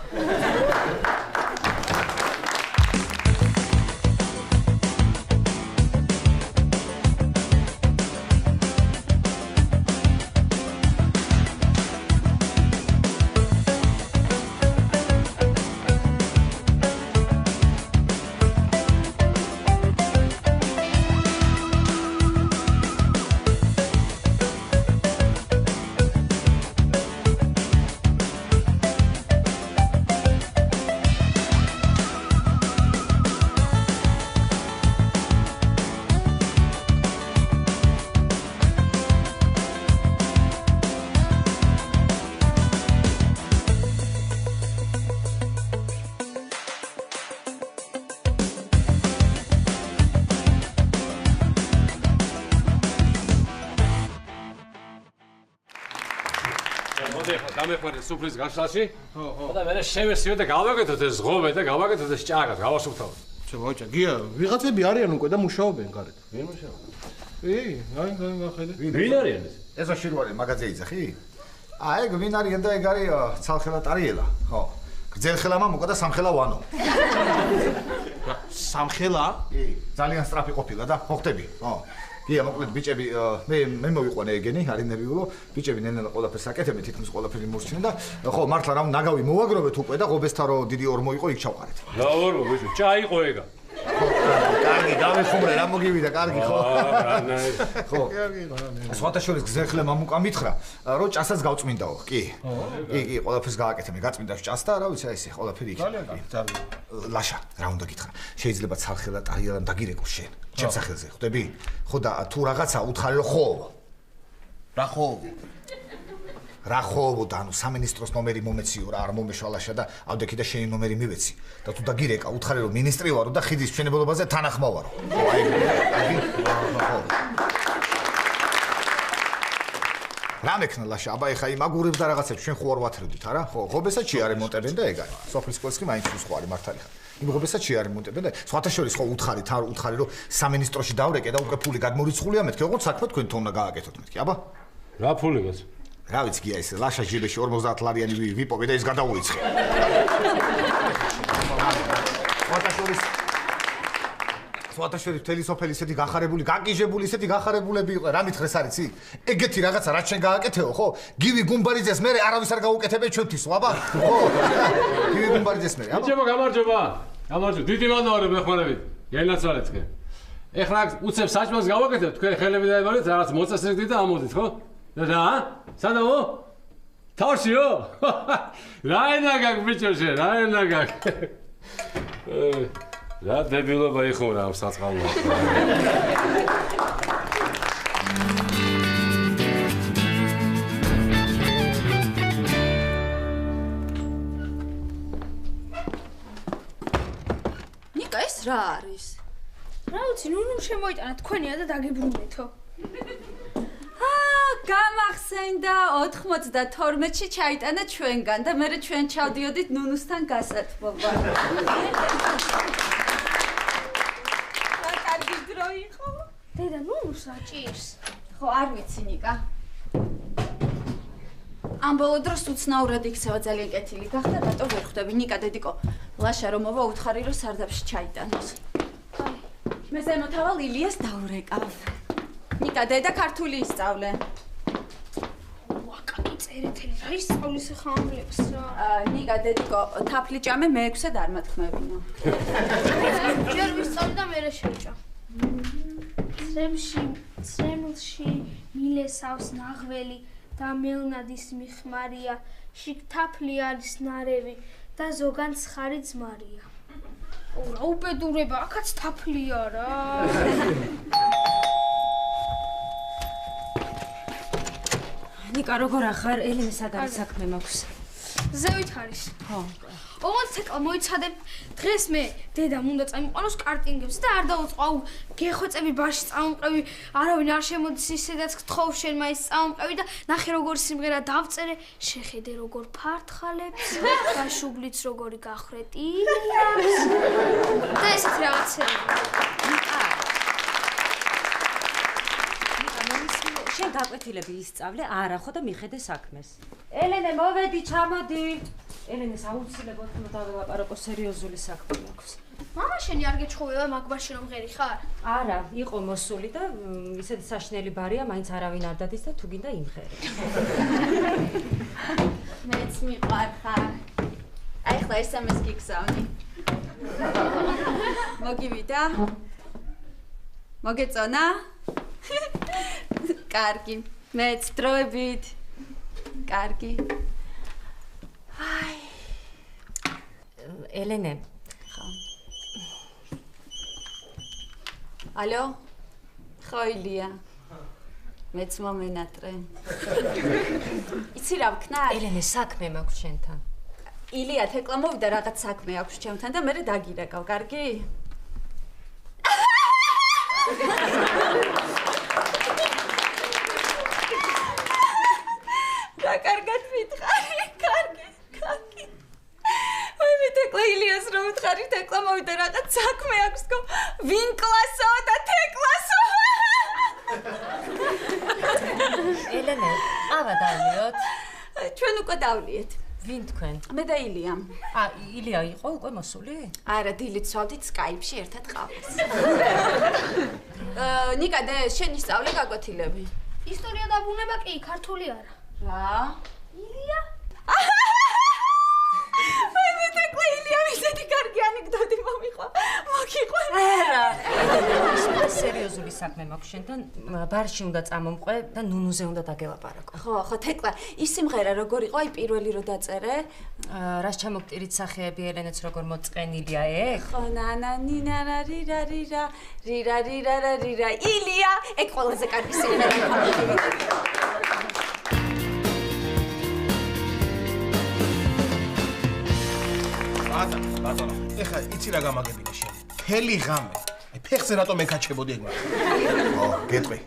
დამეყვარე სუფრის გაშლაში. ხო. და მე შევესიო და გავაკეთოთ ეს ზღობე და გავაკეთოთ ეს ჭაღად, გავასუფთავოთ. მოიჭა, გია, ვიღაცები არიან უკვე და მუშაობენ გარეთ. ვინ მუშაობს? აი, გახედე. ვინ არიან ეს? ეზოში რო არის მაღაზია იძახი? ეგ ვინ არიან და ეგ არის ცალხელა ტარიელა, ხო. გძელხელა მამუკა და სამხელა ვანო. სამხელა? კი, ძალიან სწრაფი ყოფილა და ხო ხტები? ხო. გია მოკლედ ბიჭები მე მოვიყვანე ეგენი არის ნერვიულო ბიჭები ნენელა ყველაფერს აკეთებენ თითქმის ყველაფერი მორჩნენ და ხო მართლა რა ნაგავი მოვაგროვეთ უკვე და ღობესთან რო დიდი ორმო იყო იქ ჩავყარეთ რა ორმო ბიჭო ჭაიყო ეგა კარგი გამეხუმრე რა მოგივიდა კარგი ხო ხო სხვათაშორის გზეხლე მამუკა მითხრა რომ ჭასაც გავწმინდაო კი კი ყველაფერს გააკეთე მე გაწმინდა ჭას და რა ვიცი აი ესე ყველაფერი იქ ლაშა რა უნდა გითხრა შეიძლება ცალხელა ტარიელამ დაგირეკო შენ ჩემ სახელზე ხვდები ხო და თუ რაღაცა უთხარი რომ ხო რა ხო რა ხო და ანუ სამინისტროს ნომერი მომეციო რა არ მომეშვალაშა და ავდექი და შენი ნომერი მივეცი და თუ დაგირეკა უთხარი რომ მინისტრი ვარო და ხიდის მშენებლობაზე თანახმა ვარო ხო აი რა მექნა ლაშა აბა ეხა იმ აგურებს და რაღაცებს ჩვენ ხო არ ვათრევდით არა ხო ღობესაც შეარემონტებენ და ეგ არის სოფლის კვერცხი მაინც სხვა არის მართალი ხარ იმ ღობესაც შეარემონტებენ და სხვათა შორის ხო უთხარით არ უთხარი რომ სამინისტროში დავრეკე და უკვე ფული გადმორიცხულია მეთქე ოღონდ საქმე თქვენ თონა გააკეთოთ მეთქე აბა რა ფული გაც რა ვიცი გია ეს ლაშა ჟიბეში 50 ლარიანი ვიპოვე და ის გადაუიცხე სხვათა შორის მთელი სოფელი ისეთი გახარებული გაკიჟებული ისეთი გახარებულები იყო რა მითხრეს არიცი ეგეთი რაღაცა რაც შენ გააკეთეო ხო გივი გუმბარიძეს მე არავის არ გაუკეთებენ ჩვენთვის აბა ხო გივი გუმბარიძეს მე აბა გამარჯობა დიდი მანოარებ მეხმარებით გენაცვალეთ ხე ეხლა უცებ საჭმელს გავაკეთებ, თქვენ ხელები დაებარეთ, რაღაც მოწესრიგდით და ამოდით, ხო? რა? სადამო? თავშიო? რა ენა გაკ ბიჭო შენ, რა ენა გაკ? რა დებილობა იხურა ამ საწყალო. ნიკა ეს რა არის? რა ვიცი, ნუნუ შემოიტანა თქვენია და დაგიბრუნდეთო. გამახსენდა 92-ში ჩაიტანა ჩვენგან და მე ჩვენ ჩავდიოდით ნუნუსთან გასათბობა. კარგი დრო იყო. დედა ნუნუს აჭირს. ხო, არ ვიცი ნიკა. ამ ბოლო დროს უცნაურად იქცევა ძალიან კეთილი გახდა, რატო ვერ ხვდები ნიკა დედიკო? ლაშა რომ მოვა უთხარი რომ სარდაფში ჩაიტანოს. მე ზემოთავალ ილიას დაურეკავ. ნიკა დედა ქართული ისწავლე. წერეთელი რა ისწავლის ხა ამლებს რა. ნიკა დედიკო თაფლი ჭამე მე-6-ე არ მათქმევინო. ჯერ ვისწავლე და მე შეჭა. სრემლში მილესავს ნაღველი და მელნადის მიხმარია, შიგ თაფლი არის ნარევი და ზოგან ცხარი ძმარია. რა უბედურება, აქაც თაფლია რა. ნიკა როგორ ახარ? ელენე სად არის საქმე მაქვს? ზევით არის. ხო. ოღონდ ცეკვა მოიცადე. დღეს მე დედამ უნდა წამიყვანოს კარტინგებს და არ დავუწყო. აუ, გეხვეწები ბარში წამომყევი, არავინ არ შემოდის ისედაც გთხოვ შენ მაინც წამომყევი და ნახე როგორ სიმღერა დავწერე, შეხედე როგორ ფართხალებს, გაშუბლიც როგორი გახრეტილიებს. და ესეთ რაღაცები. შენ გაკვეთილები ისწავლე, არა ხო და მიხედე საქმეს. ელენე მოვედი, ჩამოდი. ელენეს აუცილებლად უნდა დაველაპარაკო, სერიოზული საქმე აქვს. მამა შენი არ გეჩხუბება მაგბაში რომ ღერი ხარ? არა, იყო მოსული და ისეთი საშნელი ბარია, მაინც არავინ არ დადის და თუ გინდა იმღერე. მეც მიყვარხარ. აი ხლა SMS გიგზავნი. მოგივიდა? მოგეწონა? კარგი, მეც დროებით. კარგი. აი. ელენე. ხო. ალო? ხო ილია. მეც მომენატრე. იცი რა ვქნათ? ელენე, საქმე მაქვს შენთან. ილია თეკლა მოვიდა რაღაც საქმე აქვს ჩემთან და მე დაგირეკავ, კარგი? რა კარგად მითხარი, კარგი. აი მე თეკლა ილიას რომ ვთხარი, თეკლა მოვიდა რაღაც საქმე აქვს თქო. ვინ კლასოა და თეკლასო? ელენე, ავა დავლიოთ. ჩვენ უკვე დავლიეთ. ვინ თქვენ? მე და ილია. ილია იყო უკვე მოსული? არა, დილით ვსვავდით Skype-ში ერთად ყავს. ნიკა, შენი სწავლე გაკვეთილები. ისტორია და ბუნება კი, ქართული არა. რა? ილია? აი მე თეკლა ილია ისეთი კარგი ანეკდოტი მომიყვა. მოგიყვარ? არა. სერიოზული საქმე მაქვს შენთან. ბარში უნდა წამომყვე და ნუნუზე უნდა დაგელაპარაკო. ხო, თეკლა, ის სიმღერა როგორ იყო, აი პირველი რო დაწერე? რას ჩამოგტირით სახეები ელენეც როგორ მოწყენილია, ხო, ნანა ნინა რირა რირა რირა რირა რირა ილია, ეგ ყველაზე კარგი სიმღერა. ბატონო, ეხლა იცი რა გამაგებინე შენ? მთელი ღამე. აი ფეხზე რატომ ეკაჩებოდი ეგ მაგ? ო, გეტყვი.